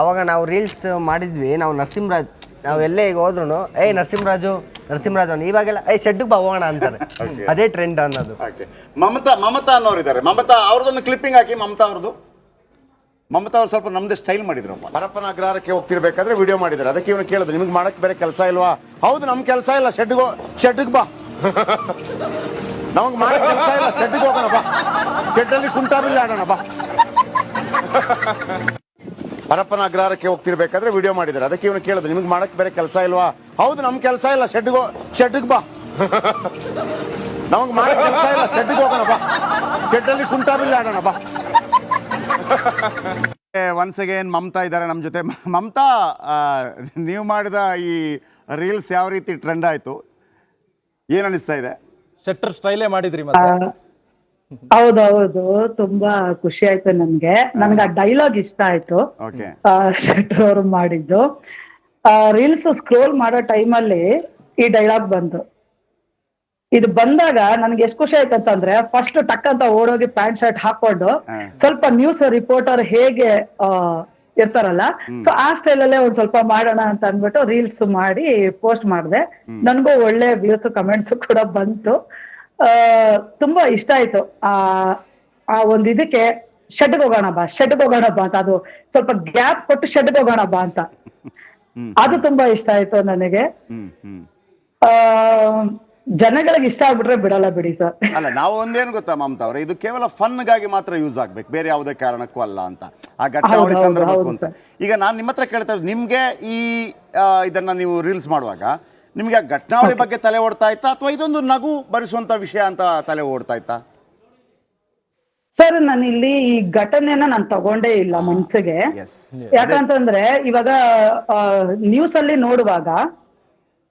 [SPEAKER 6] ಅವಾಗ ನಾವು ರೀಲ್ಸ್ ಮಾಡಿದ್ವಿ, ನಾವು ನರಸಿಂಹರಾಜ್, ನಾವು ಎಲ್ಲೇ ಈಗ ಹೋದ್ರು ನರಸಿಂಹರಾಜು ಇವಾಗೆಲ್ಲ ಶೆಡ್ಗೆ ಬಾ ಹೋಗೋಣ ಅಂತಾರೆ. ಅದೇ ಟ್ರೆಂಡ್ ಅನ್ನೋದು.
[SPEAKER 1] ಮಮತಾ ಅನ್ನೋರು ಇದ್ದಾರೆ, ಮಮತಾ ಅವ್ರದ್ದೊಂದು ಕ್ಲಿಪ್ಪಿಂಗ್ ಹಾಕಿ. ಮಮತಾ ಅವ್ರು ಸ್ವಲ್ಪ ನಮ್ದೇ ಸ್ಟೈಲ್ ಮಾಡಿದ್ರು. ಪರಪ್ಪನ ಅಗ್ರಹಾರಕ್ಕೆ ಹೋಗ್ತಿರ್ಬೇಕಾದ್ರೆ ವಿಡಿಯೋ ಮಾಡಿದ್ದಾರೆ, ಅದಕ್ಕೆ ಇವನು ಕೇಳಿದ್ರು, ನಿಮ್ಗೆ ಮಾಡಕ್ಕೆ ಬೇರೆ ಕೆಲಸ ಇಲ್ವಾ? ಹೌದು, ನಮ್ ಕೆಲಸ ಇಲ್ಲ, ಶೆಡ್ಗೆ ಬಾ, ನಮಗೆ ಮಾಡಕ್ಕೆ ಕೆಲಸ ಇಲ್ಲ, ಶೆಡ್ಗೆ ಹೋಗೋಣ ಬಾ, ಶೆಡ್ಡಲ್ಲಿ ಕುಂಟಾಬಿಲ್ಲ ಆಡೋಣ ಬಾ. ಪರಪ್ಪನ ಅಗ್ರಹಾರಕ್ಕೆ ಹೋಗ್ತಿರ್ಬೇಕಾದ್ರೆ ವಿಡಿಯೋ ಮಾಡಿದ್ದಾರೆ, ಅದಕ್ಕೆ ಇವನು ಕೇಳಿದ್ರು, ನಿಮ್ಗೆ ಮಾಡಕ್ಕೆ ಬೇರೆ ಕೆಲಸ ಇಲ್ವಾ? ಹೌದು, ನಮ್ ಕೆಲಸ ಇಲ್ಲ, ಶೆಡ್ಗೆ ಬಾ, ನಮಗೆ ಮಾಡಕ್ಕೆ ಕೆಲಸ ಇಲ್ಲ, ಶೆಡ್ಗೆ ಹೋಗೋಣ ಬಾ, ಶೆಡ್ಡಲ್ಲಿ ಕುಂಟಾಬಿಲ್ಲ ಆಡೋಣ ಬಾ. ಒನ್ಸ್ ಅಗೇನ್ ಮಮತಾ ಇದ್ದಾರೆ ನಮ್ಮ ಜೊತೆ. ಮಮತಾ, ನೀವು ಮಾಡಿದ ಈ ರೀಲ್ಸ್ ಯಾವ ರೀತಿ ಟ್ರೆಂಡ್ ಆಯ್ತು, ಏನ್ ಅನಿಸ್ತಾ ಇದೆ?
[SPEAKER 8] ಶೆಟ್ಟರ್ ಸ್ಟೈಲೇ ಮಾಡಿದ್ರಿ ಮತ್ತೆ?
[SPEAKER 4] ಹೌದೌದು, ತುಂಬಾ ಖುಷಿ ಆಯ್ತು ನನ್ಗೆ ಆ ಡೈಲಾಗ್ ಇಷ್ಟ ಆಯ್ತು. ಶೆಟ್ಟರ್ ಅವರು ಮಾಡಿದ್ದು ರೀಲ್ಸ್ ಸ್ಕ್ರೋಲ್ ಮಾಡೋ ಟೈಮಲ್ಲಿ ಈ ಡೈಲಾಗ್ ಬಂತು. ಇದು ಬಂದಾಗ ನನ್ಗೆ ಎಷ್ಟು ಖುಷಿ ಆಯ್ತು ಅಂತಂದ್ರೆ, ಫಸ್ಟ್ ಟಕ್ ಅಂತ ಓಡೋಗಿ ಪ್ಯಾಂಟ್ ಶರ್ಟ್ ಹಾಕೊಂಡು ಸ್ವಲ್ಪ ನ್ಯೂಸ್ ರಿಪೋರ್ಟರ್ ಹೇಗೆ ಇರ್ತಾರಲ್ಲ, ಸೊ ಆ ಸ್ಟೈಲ್ ಅಲ್ಲೇ ಒಂದ್ ಸ್ವಲ್ಪ ಮಾಡೋಣ ಅಂತ ಅಂದ್ಬಿಟ್ಟು ರೀಲ್ಸ್ ಮಾಡಿ ಪೋಸ್ಟ್ ಮಾಡಿದೆ. ನನ್ಗೂ ಒಳ್ಳೆ ವ್ಯೂಸ್ ಕಮೆಂಟ್ಸ್ ಕೂಡ ಬಂತು. ತುಂಬಾ ಇಷ್ಟ ಆಯ್ತು. ಆ ಒಂದ್ ಇದಕ್ಕೆ ಶೆಡ್ಗೆ ಹೋಗೋಣ ಬಾ ಅಂತ, ಅದು ಸ್ವಲ್ಪ ಗ್ಯಾಪ್ ಕೊಟ್ಟು ಶೆಡ್ಗೆ ಹೋಗೋಣ ಬಾ ಅಂತ, ಅದು ತುಂಬಾ ಇಷ್ಟ ಆಯ್ತು ನನಗೆ. ಜನಗಳಿಗೆ ಇಷ್ಟ ಆಗ್ಬಿಟ್ರೆ ಬಿಡಲ್ಲ ಬಿಡಿ ಸರ್.
[SPEAKER 1] ಅಲ್ಲ, ನಾವು ಒಂದೇನು ಗೊತ್ತಾ ಮಮತಾ ಅವ್ರೆ, ಇದು ಕೇವಲ ಫನ್ಗಾಗಿ ಮಾತ್ರ ಯೂಸ್ ಆಗ್ಬೇಕು, ಬೇರೆ ಯಾವುದೇ ಕಾರಣಕ್ಕೂ ಅಲ್ಲ ಅಂತ, ಆ ಘಟನಾವಳಿ ಸಂದರ್ಭಕ್ಕೂ ಅಂತ. ಈಗ ನಾನು ನಿಮ್ಮ ಹತ್ರ ಕೇಳ್ತಾ ಇರೋದು, ನಿಮ್ಗೆ ಈ ಇದನ್ನ ನೀವು ರೀಲ್ಸ್ ಮಾಡುವಾಗ ನಿಮ್ಗೆ ಆ ಘಟನಾವಳಿ ಬಗ್ಗೆ ತಲೆ ಓಡ್ತಾ ಇತ್ತಾ, ಅಥವಾ ಇದೊಂದು ನಗು ಬರಿಸುವಂತ ವಿಷಯ ಅಂತ ತಲೆ ಓಡ್ತಾ ಇತ್ತಾ?
[SPEAKER 4] ಸರ್, ನಾನು ಇಲ್ಲಿ ಈ ಘಟನೆನ ನಾನು ತಗೊಂಡೇ ಇಲ್ಲ ಮನ್ಸಿಗೆ. ಯಾಕಂತಂದ್ರೆ ಇವಾಗ ನ್ಯೂಸ್ ಅಲ್ಲಿ ನೋಡುವಾಗ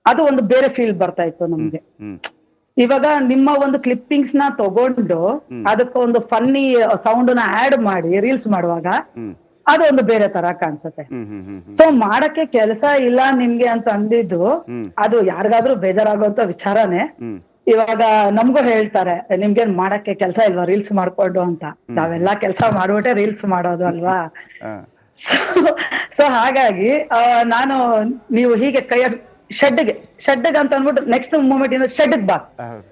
[SPEAKER 4] ಅದು ಒಂದು ಬೇರೆ ಫೀಲ್ ಬರ್ತಾ ಇತ್ತು ನಮ್ಗೆ. ಇವಾಗ ನಿಮ್ಮ ಒಂದು ಕ್ಲಿಪ್ಪಿಂಗ್ಸ್ ನ ತಗೊಂಡು ಅದಕ್ಕೆ ಒಂದು ಫನ್ನಿ ಸೌಂಡ್ ನ ಆಡ್ ಮಾಡಿ ರೀಲ್ಸ್ ಮಾಡುವಾಗ ಅದೊಂದು ಬೇರೆ ತರ ಕಾಣಿಸುತ್ತೆ. ಸೊ ಮಾಡಕ್ಕೆ ಕೆಲಸ ಇಲ್ಲ ನಿಮ್ಗೆ ಅಂತ ಅಂದಿದ್ದು ಅದು ಯಾರಿಗಾದ್ರೂ ಬೇಜಾರಾಗುವಂತ ವಿಚಾರನೇ. ಇವಾಗ ನಮ್ಗೂ ಹೇಳ್ತಾರೆ ನಿಮ್ಗೇನ್ ಮಾಡಕ್ಕೆ ಕೆಲಸ ಇಲ್ವಾ ರೀಲ್ಸ್ ಮಾಡ್ಕೊಂಡು ಅಂತ. ನಾವೆಲ್ಲಾ ಕೆಲಸ ಮಾಡ್ಬಿಟ್ಟೆ ರೀಲ್ಸ್ ಮಾಡೋದು ಅಲ್ವಾ. ಸೊ ಹಾಗಾಗಿ ನಾನು ನೀವು ಹೀಗೆ ಕೈಯ ಶೆಡ್ಗೆ ಅಂತ ಅಂದ್ಬಿಟ್ಟು ನೆಕ್ಸ್ಟ್ ಮೂಮೆಂಟ್ ಇಂದ ಶೆಡ್ಗೆ ಬಾ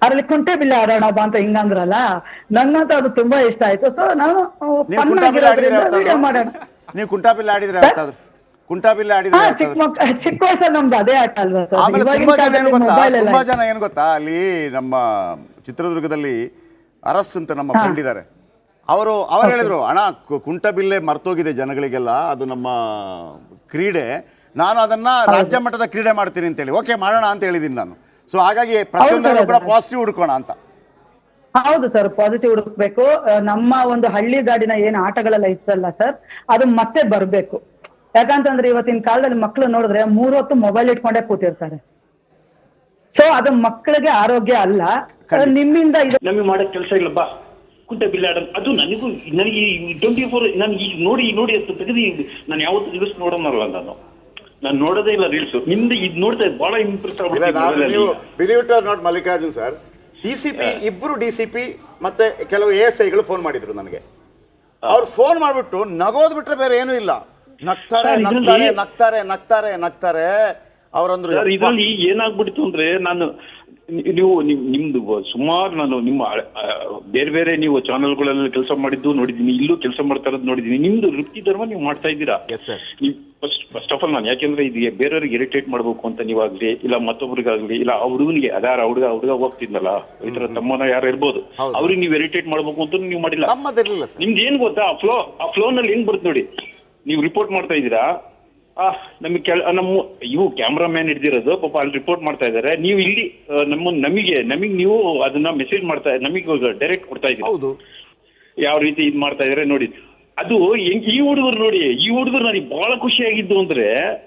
[SPEAKER 4] ಅದ್ರಲ್ಲಿ ಕುಂಟೆ ಬಿಲ್ಲೆ ಆಡೋಣ ಬಾ ಅಂತ ಹಿಂಗಂದ್ರಲ್ಲ, ನಂಗಂತ ಅದು ತುಂಬಾ ಇಷ್ಟ ಆಯ್ತು. ಸೊ ನಾನು ವಿಡಿಯೋ ಮಾಡೋಣ.
[SPEAKER 1] ನೀವು ಕುಂಟಾಬಿಲ್ಲೆ ಆಡಿದ್ರೆ ಕುಂಟಾಬಿಲ್ಲೆ ಆಡಿದ್ರೆ
[SPEAKER 4] ಚಿಕ್ಕ ವಯಸ್ಸಲ್ಲಿ ನಮ್ದು ಅದೇ ಆಟ ಅಲ್ವಾ ಸರ್.
[SPEAKER 1] ಆಮೇಲೆ ತುಂಬಾ ಜನ ಏನ್ ಗೊತ್ತಾ, ಅಲ್ಲಿ ನಮ್ಮ ಚಿತ್ರದುರ್ಗದಲ್ಲಿ ಅರಸ್ ಅಂತ ನಮ್ಮ ಫ್ರೆಂಡ್ ಇದ್ದಾರೆ, ಅವರು ಹೇಳಿದ್ರು ಅಣ್ಣ ಕುಂಟಬಿಲ್ಲೆ ಮರ್ತೋಗಿದೆ ಜನಗಳಿಗೆಲ್ಲ, ಅದು ನಮ್ಮ ಕ್ರೀಡೆ, ನಾನು ಅದನ್ನ ರಾಜ್ಯ ಮಟ್ಟದ ಕ್ರೀಡೆ ಮಾಡ್ತೀನಿ ಅಂತೇಳಿ. ಓಕೆ ಮಾಡೋಣ ಅಂತ ಹೇಳಿದೀನಿ ನಾನು. ಸೊ ಹಾಗಾಗಿ ಪ್ರತಿಯೊಂದರಲ್ಲೂ ಕೂಡ ಪಾಸಿಟಿವ್ ಹುಡ್ಕೋಣ ಅಂತ.
[SPEAKER 4] ಹೌದು ಸರ್, ಪಾಸಿಟಿವ್ ಹುಡುಕ್ಬೇಕು. ನಮ್ಮ ಒಂದು ಹಳ್ಳಿ ಗಾಡಿನ ಏನ್ ಆಟಗಳೆಲ್ಲ ಇತ್ತಲ್ಲ ಸರ್, ಅದು ಮತ್ತೆ ಬರ್ಬೇಕು. ಯಾಕಂತಂದ್ರೆ ಇವತ್ತಿನ ಕಾಲದಲ್ಲಿ ಮಕ್ಕಳು ನೋಡಿದ್ರೆ 3 ಹೊತ್ತು ಮೊಬೈಲ್ ಇಟ್ಕೊಂಡೇ ಕೂತಿರ್ತಾರೆ. ಸೊ ಅದು ಮಕ್ಕಳಿಗೆ ಆರೋಗ್ಯ ಅಲ್ಲ. ನಿಮ್ಮಿಂದ
[SPEAKER 10] ನಮಗೆ ಮಾಡೋ ಕೆಲಸ ಇಲ್ಲ ಬಾ ಕುಂಟೆ ಬಿಲ್ಲೆ ಆಡೋದು, ಅದು ನನಗೆ 24 ನಾನು ಈಗ ನೋಡಿ ಅಂತ ತೆಗೆದು ನಾನು ಯಾವತ್ತು ರೀಲ್ಸ್ ನೋಡೋನಲ್ಲ, ನಾನು ನೋಡೋದೇ ಇಲ್ಲ ರೀಲ್ಸ್. ನಿಮ್ದು ಇದು ನೋಡ್ತಾ ಬಹಳ ಇಂಪ್ರೆಸ್
[SPEAKER 1] ಆಗ್ಬಿಟ್ಟು ಮಲ್ಲಿಕಾರ್ಜುನ್ ಸರ್, ಇಬ್ರು DCP ಮತ್ತೆ ಕೆಲವು ASIಗಳು ಫೋನ್ ಮಾಡಿದ್ರು ನನಗೆ. ಅವ್ರು ಫೋನ್ ಮಾಡ್ಬಿಟ್ಟು ನಗೋದ್ ಬಿಟ್ರೆ ಬೇರೆ ಏನೂ ಇಲ್ಲ, ನಗ್ತಾರೆ. ಅವರಂದ್ರು
[SPEAKER 10] ಇದರಲ್ಲಿ ಏನಾಗ್ಬಿಡ್ತು ಅಂದ್ರೆ, ನಿಮ್ದು ಸುಮಾರು ನಾನು ನಿಮ್ಮ ಬೇರೆ ನೀವು ಚಾನೆಲ್ಗಳಲ್ಲಿ ಕೆಲಸ ಮಾಡಿದ್ದು ನೋಡಿದ್ದೀನಿ, ಇಲ್ಲೂ ಕೆಲಸ ಮಾಡ್ತಾ ಇರೋದು ನೋಡಿದ್ದೀನಿ. ನಿಮ್ದು ವೃತ್ತಿ ಧರ್ಮ ನೀವು ಮಾಡ್ತಾ ಇದ್ದೀರಾ. ಫಸ್ಟ್ ಆಫ್ ಆಲ್ ನಾನು ಯಾಕೆಂದ್ರೆ ಇದು ಬೇರೆಯವ್ರಿಗೆ ಇರಿಟೇಟ್ ಮಾಡ್ಬೇಕು ಅಂತ ನೀವಾಗ್ಲಿ, ಇಲ್ಲ ಮತ್ತೊಬ್ರಿಗಾಗ್ಲಿ, ಇಲ್ಲ ಆ ಹುಡುಗನಿಗೆ ಅದಾರ ಹುಡುಗ ಹೋಗ್ತಿದ್ನಲ್ಲ ಈ ತರ ತಮ್ಮನ ಯಾರು ಇರ್ಬೋದು, ಅವ್ರಿಗೆ ನೀವು ಇರಿಟೇಟ್ ಮಾಡ್ಬೇಕು ಅಂತ ನೀವು ಮಾಡಿಲ್ಲ. ನಿಮ್ದು ಏನ್ ಗೊತ್ತಾ, ಆ ಫ್ಲೋ ನಲ್ಲಿ ಏನ್ ಬರುತ್ತೆ ನೋಡಿ, ನೀವು ರಿಪೋರ್ಟ್ ಮಾಡ್ತಾ ಇದ್ದೀರಾ, ನಮಗೆ ಇವು ಕ್ಯಾಮ್ರಾಮ್ಯಾನ್ ಹಿಡ್ದಿರೋದು ಪಾಪ ಅಲ್ಲಿ ರಿಪೋರ್ಟ್ ಮಾಡ್ತಾ ಇದಾರೆ, ನೀವು ಇಲ್ಲಿ ನಮಗೆ ನೀವು ಅದನ್ನ ಮೆಸೇಜ್ ಮಾಡ್ತಾ ನಮಗೆ ಡೈರೆಕ್ಟ್ ಕೊಡ್ತಾ ಇದ್ದೀರಾ ಯಾವ ರೀತಿ ಇದ್ ಮಾಡ್ತಾ ಇದಾರೆ ನೋಡಿ. ಅದು ಈ ಹುಡುಗರು ನನಗೆ ಬಹಳ ಖುಷಿಯಾಗಿದ್ದು ಅಂದ್ರೆ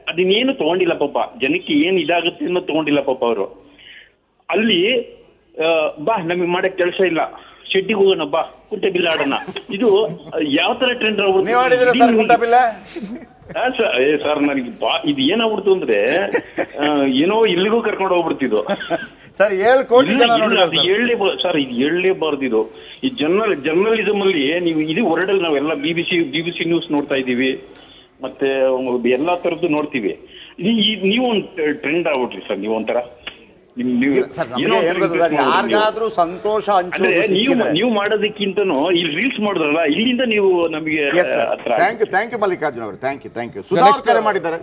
[SPEAKER 10] ಅದನ್ನೇನು ತಗೊಂಡಿಲ್ಲ ಪಾಪ, ಜನಕ್ಕೆ ಏನ್ ಇದಾಗುತ್ತೆ ಅನ್ನೋ ತಗೊಂಡಿಲ್ಲ ಪಾಪ ಅವರು. ಅಲ್ಲಿ ಬಾ ನಮಗೆ ಮಾಡಕ್ ಕೆಲಸ ಇಲ್ಲ, ಶೆಡ್ಡಿಗೆ ಹೋಗೋಣ ಬಾ ಕುಂಟೆ ಬಿಲ್ಲೆ ಆಡೋಣ, ಇದು ಯಾವ ತರ ಟ್ರೆಂಡ್ ಸರ್ ನನಗೆ ಇದು ಏನಾಗ್ಬಿಡ್ತು ಅಂದ್ರೆ ಏನೋ ಇಲ್ಲಿಗೂ ಕರ್ಕೊಂಡು ಹೋಗ್ಬಿಡ್ತಿದ್ದು
[SPEAKER 1] ಸರ್.
[SPEAKER 10] ಇದು ಹೇಳಲೇಬಾರ್ದಿದು. ಈ ಜರ್ನಲಿಸಮ್ ಅಲ್ಲಿ ನೀವು ಇದು ವರ್ಲ್ಡ್ ನಾವೆಲ್ಲ BBC ನ್ಯೂಸ್ ನೋಡ್ತಾ ಇದೀವಿ, ಮತ್ತೆ ಎಲ್ಲಾ ತರದ್ದು ನೋಡ್ತೀವಿ. ನೀವು ಒಂದು ಟ್ರೆಂಡ್ ಆಗ್ಬಿಟ್ರಿ ಸರ್, ನೀವು ಒಂಥರ
[SPEAKER 1] ಯಾರಿಗಾದ್ರೂ ಸಂತೋಷ
[SPEAKER 10] ನೀವು ಮಾಡೋದಕ್ಕಿಂತನೂ ಇಲ್ಲಿ ರೀಲ್ಸ್ ಮಾಡಿದ್ರಲ್ಲ, ಇಲ್ಲಿಂದ ನೀವು ನಮಗೆ.
[SPEAKER 1] ಥ್ಯಾಂಕ್ ಯು ಮಲ್ಲಿಕಾರ್ಜುನ್ ಅವರು, ಥ್ಯಾಂಕ್ ಯು. ಸುಧಾ ಕರೆ ಮಾಡಿದ್ದಾರೆ.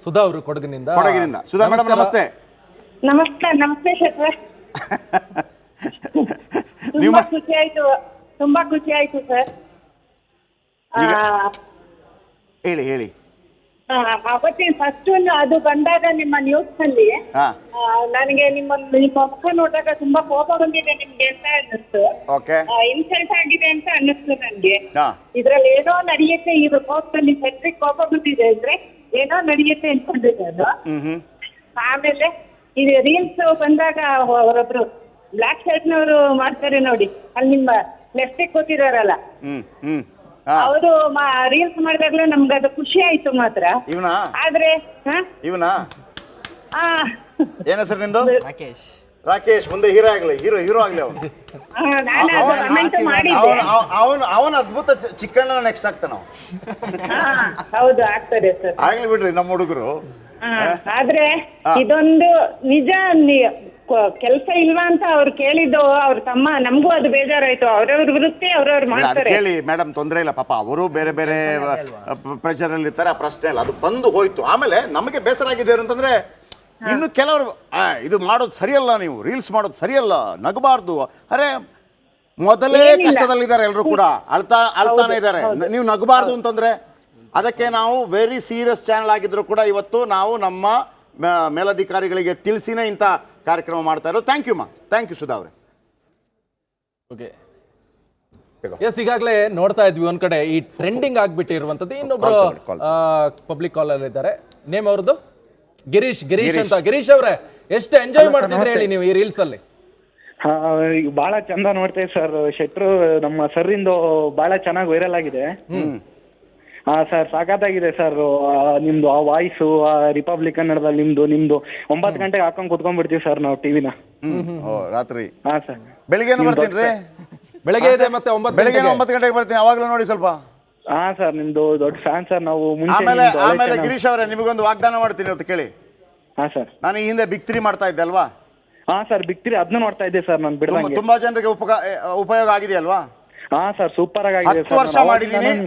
[SPEAKER 8] ಸುಧಾ ಅವರು ಕೊಡಗಿನಿಂದ.
[SPEAKER 1] ಸುಧಾ ಮೇಡಮ್ ನಮಸ್ತೆ.
[SPEAKER 11] ನಮಸ್ತೆ ಶೆಟ್ರೆ. ತುಂಬಾ ಖುಷಿ ಆಯ್ತು ಸರ್.
[SPEAKER 1] ಹೇಳಿ.
[SPEAKER 11] ಅವತ್ತಿನ ಫಸ್ಟ್ ಅದು ಬಂದಾಗ ನಿಮ್ಮ ನ್ಯೂಸ್ ನಲ್ಲಿ ನನಗೆ ನಿಮ್ಮ ಮುಖ ನೋಡಿದಾಗ ತುಂಬಾ ಕೋಪ ಬಂದಿದೆ ನಿಮ್ಗೆ ಅಂತ ಅನ್ನಿಸ್ತು, ಇನ್ಸಲ್ಟ್ ಆಗಿದೆ ಅಂತ ಅನ್ನಿಸ್ತು ನನ್ಗೆ. ಇದ್ರಲ್ಲಿ ಏನೋ ನಡೆಯುತ್ತೆ, ಇದ್ರ ಕೋಪದಲ್ಲಿ ಸೆಟ್ರಿಗೆ ಕೋಪ ಬಂದಿದೆ ಅಂದ್ರೆ ಏನೋ ನಡೆಯುತ್ತೆ ಅನ್ಕೊಂಡಿದ್ದೆ ಅದು. ಆಮೇಲೆ ಇದು ರೀಲ್ಸ್ ಬಂದಾಗ ಅವರೊಬ್ರು ಬ್ಲಾಕ್ ಶರ್ಟ್ ನವರು ಮಾಡ್ತಾರೆ ನೋಡಿ, ಅಲ್ಲಿ ನಿಮ್ಮ ಲೆಫ್ಟ್ ಕೂತಿದಾರಲ್ಲ, ಅವರು ರೀಲ್ಸ್ ಮಾಡಿದಾಗ್ಲೇ ನಮ್ಗೆ ಅದು ಖುಷಿ ಆಯ್ತು ಮಾತ್ರ. ಆದ್ರೆ
[SPEAKER 1] ಏನ ಸರ್ ನಿಂದು? ರಾಕೇಶ್ ಮುಂದೆ ಹೀರೋ ಆಗ್ಲಿ ಅವನು ಅದ್ಭುತ ಚಿಕ್ಕಣ್ಣ ನೆಕ್ಸ್ಟ್ ಆಗ್ತಾನ.
[SPEAKER 11] ಹೌದು ಆಗ್ತದೆ ಸರ್,
[SPEAKER 1] ಆಗ್ಲಿ ಬಿಡ್ರಿ ನಮ್ಮ ಹುಡುಗರು.
[SPEAKER 11] ಆದ್ರೆ ಇದೊಂದು ನಿಜ, ಕೆಲಸ ಇಲ್ವಾ ಅಂತ ಅವ್ರು ಕೇಳಿದ್ದು ಅವ್ರ ತಮ್ಮ, ನಮಗೂ ಅದು ಬೇಜಾರಾಯ್ತು. ಅವ್ರವ್ರ ವೃತ್ತಿ ಅವ್ರವ್ರು ಮಾಡ್ತಾರೆ.
[SPEAKER 1] ಕೇಳಿ ಮೇಡಮ್, ತೊಂದ್ರೆ ಇಲ್ಲ ಪಾಪ, ಅವರು ಬೇರೆ ಪ್ರೆಷರ್ ಅಲ್ಲಿ ಇರ್ತಾರೆ, ಆ ಪ್ರಶ್ನೆ ಇಲ್ಲ, ಅದು ಬಂದು ಹೋಯ್ತು. ಆಮೇಲೆ ನಮಗೆ ಬೇಸರ ಆಗಿದೆ ಅಂತಂದ್ರೆ, ಇನ್ನು ಕೆಲವರು ಇದು ಮಾಡೋದು ಸರಿಯಲ್ಲ, ನೀವು ರೀಲ್ಸ್ ಮಾಡೋದು ಸರಿಯಲ್ಲ, ನಗಬಾರ್ದು. ಅರೆ ಮೊದಲೇ ಕಷ್ಟದಲ್ಲಿದ್ದಾರೆ, ಎಲ್ಲರೂ ಕೂಡ ಅಳ್ತಾನೆ ಇದ್ದಾರೆ, ನೀವು ನಗಬಾರ್ದು ಅಂತಂದ್ರೆ ಅದಕ್ಕೆ ನಾವು ವೆರಿ ಸೀರಿಯಸ್ ಚಾನಲ್ ಆಗಿದ್ರು ಕೂಡ ಇವತ್ತು ನಾವು ನಮ್ಮ ಮೇಲಧಿಕಾರಿಗಳಿಗೆ ತಿಳಿಸಿನೇ ಇಂಥ ಕಾರ್ಯಕ್ರಮ ಮಾಡ್ತಾ ಇರೋದು. ಥ್ಯಾಂಕ್ ಯು ಸುಧಾ ಅವರೇ.
[SPEAKER 8] ಓಕೆ, ಎಸ್, ಈಗಾಗಲೇ ನೋಡ್ತಾ ಇದ್ವಿ ಒಂದ್ ಕಡೆ ಈ ಟ್ರೆಂಡಿಂಗ್ ಆಗ್ಬಿಟ್ಟಿರುವಂತದ್ದು. ಇನ್ನೊಬ್ರು ಪಬ್ಲಿಕ್ ಕಾಲ್ ಅಲ್ಲಿ ಇದ್ದಾರೆ, ನೇಮ್ ಅವ್ರದ್ದು ಗಿರೀಶ್ ಅಂತ. ಗಿರೀಶ್ ಅವರೇ, ಎಷ್ಟು ಎಂಜಾಯ್ ಮಾಡ್ತಿದ್ರೆ ಹೇಳಿ ನೀವು ಈ ರೀಲ್ಸ್ ಅಲ್ಲಿ?
[SPEAKER 12] ಬಹಳ ಚಂದ ನೋಡ್ತೇವೆ ಸರ್. ಶೆಟ್ರು ನಮ್ಮ ಸರ್ ಇಂದು ಬಹಳ ಚೆನ್ನಾಗಿ ವೈರಲ್ ಆಗಿದೆ. ಸರ್ ಸಾಕಾಗಿದೆ ಸರ್. ನಿಮ್ದು ಆ ವಾಯ್ಸು ರಿಪಬ್ಲಿಕ್ ಕನ್ನಡದಲ್ಲಿ ನಿಮ್ದು 9 ಗಂಟೆಗೆ ಹಾಕೊಂಡ್ ಕುತ್ಕೊಂಡ್ಬಿಡ್ತೀವಿ ಸರ್ ನಾವು ಟಿವಿನ.
[SPEAKER 1] ರಾತ್ರಿ?
[SPEAKER 12] ಹಾ ಸರ್.
[SPEAKER 1] ಬೆಳಿಗ್ಗೆನೂ ಬರ್ತೀನಿ ರೀ.
[SPEAKER 8] ಬೆಳಗ್ಗೆ ಇದೆ ಮತ್ತೆ
[SPEAKER 1] ಬೆಳಿಗ್ಗೆ 9 ಗಂಟೆಗೆ ಬರ್ತೀನಿ, ಅವಾಗಲೂ ನೋಡಿ ಸ್ವಲ್ಪ.
[SPEAKER 12] ಹಾ ಸರ್, ನಿಮ್ದು ದೊಡ್ಡ ಫ್ಯಾನ್ ಸರ್ ನಾವು.
[SPEAKER 1] ಆಮೇಲೆ ಗಿರೀಶ್ ಅವರೇ, ನಿಮಗೊಂದು ವಾಗ್ದಾನ ಮಾಡ್ತೀನಿ ಅಂತ ಕೇಳಿ.
[SPEAKER 12] ಹಾ ಸರ್.
[SPEAKER 1] ನಾನು ಈ ಹಿಂದೆ ಬಿಗ್ 3 ಮಾಡ್ತಾ ಇದ್ದೆ ಅಲ್ವಾ?
[SPEAKER 12] ಹಾ ಸರ್, ಬಿಗ್ 3 ಅದನ್ನ ನೋಡ್ತಾ ಇದ್ದೆ ಸರ್ ನಾನು ಬಿಡದಂಗೆ.
[SPEAKER 1] ತುಂಬಾ ಜನರಿಗೆ ಉಪಯೋಗ ಆಗಿದೆಯಲ್ವಾ?
[SPEAKER 12] ಹಾ ಸರ್, ಸೂಪರ್ ಆಗಿದೆ.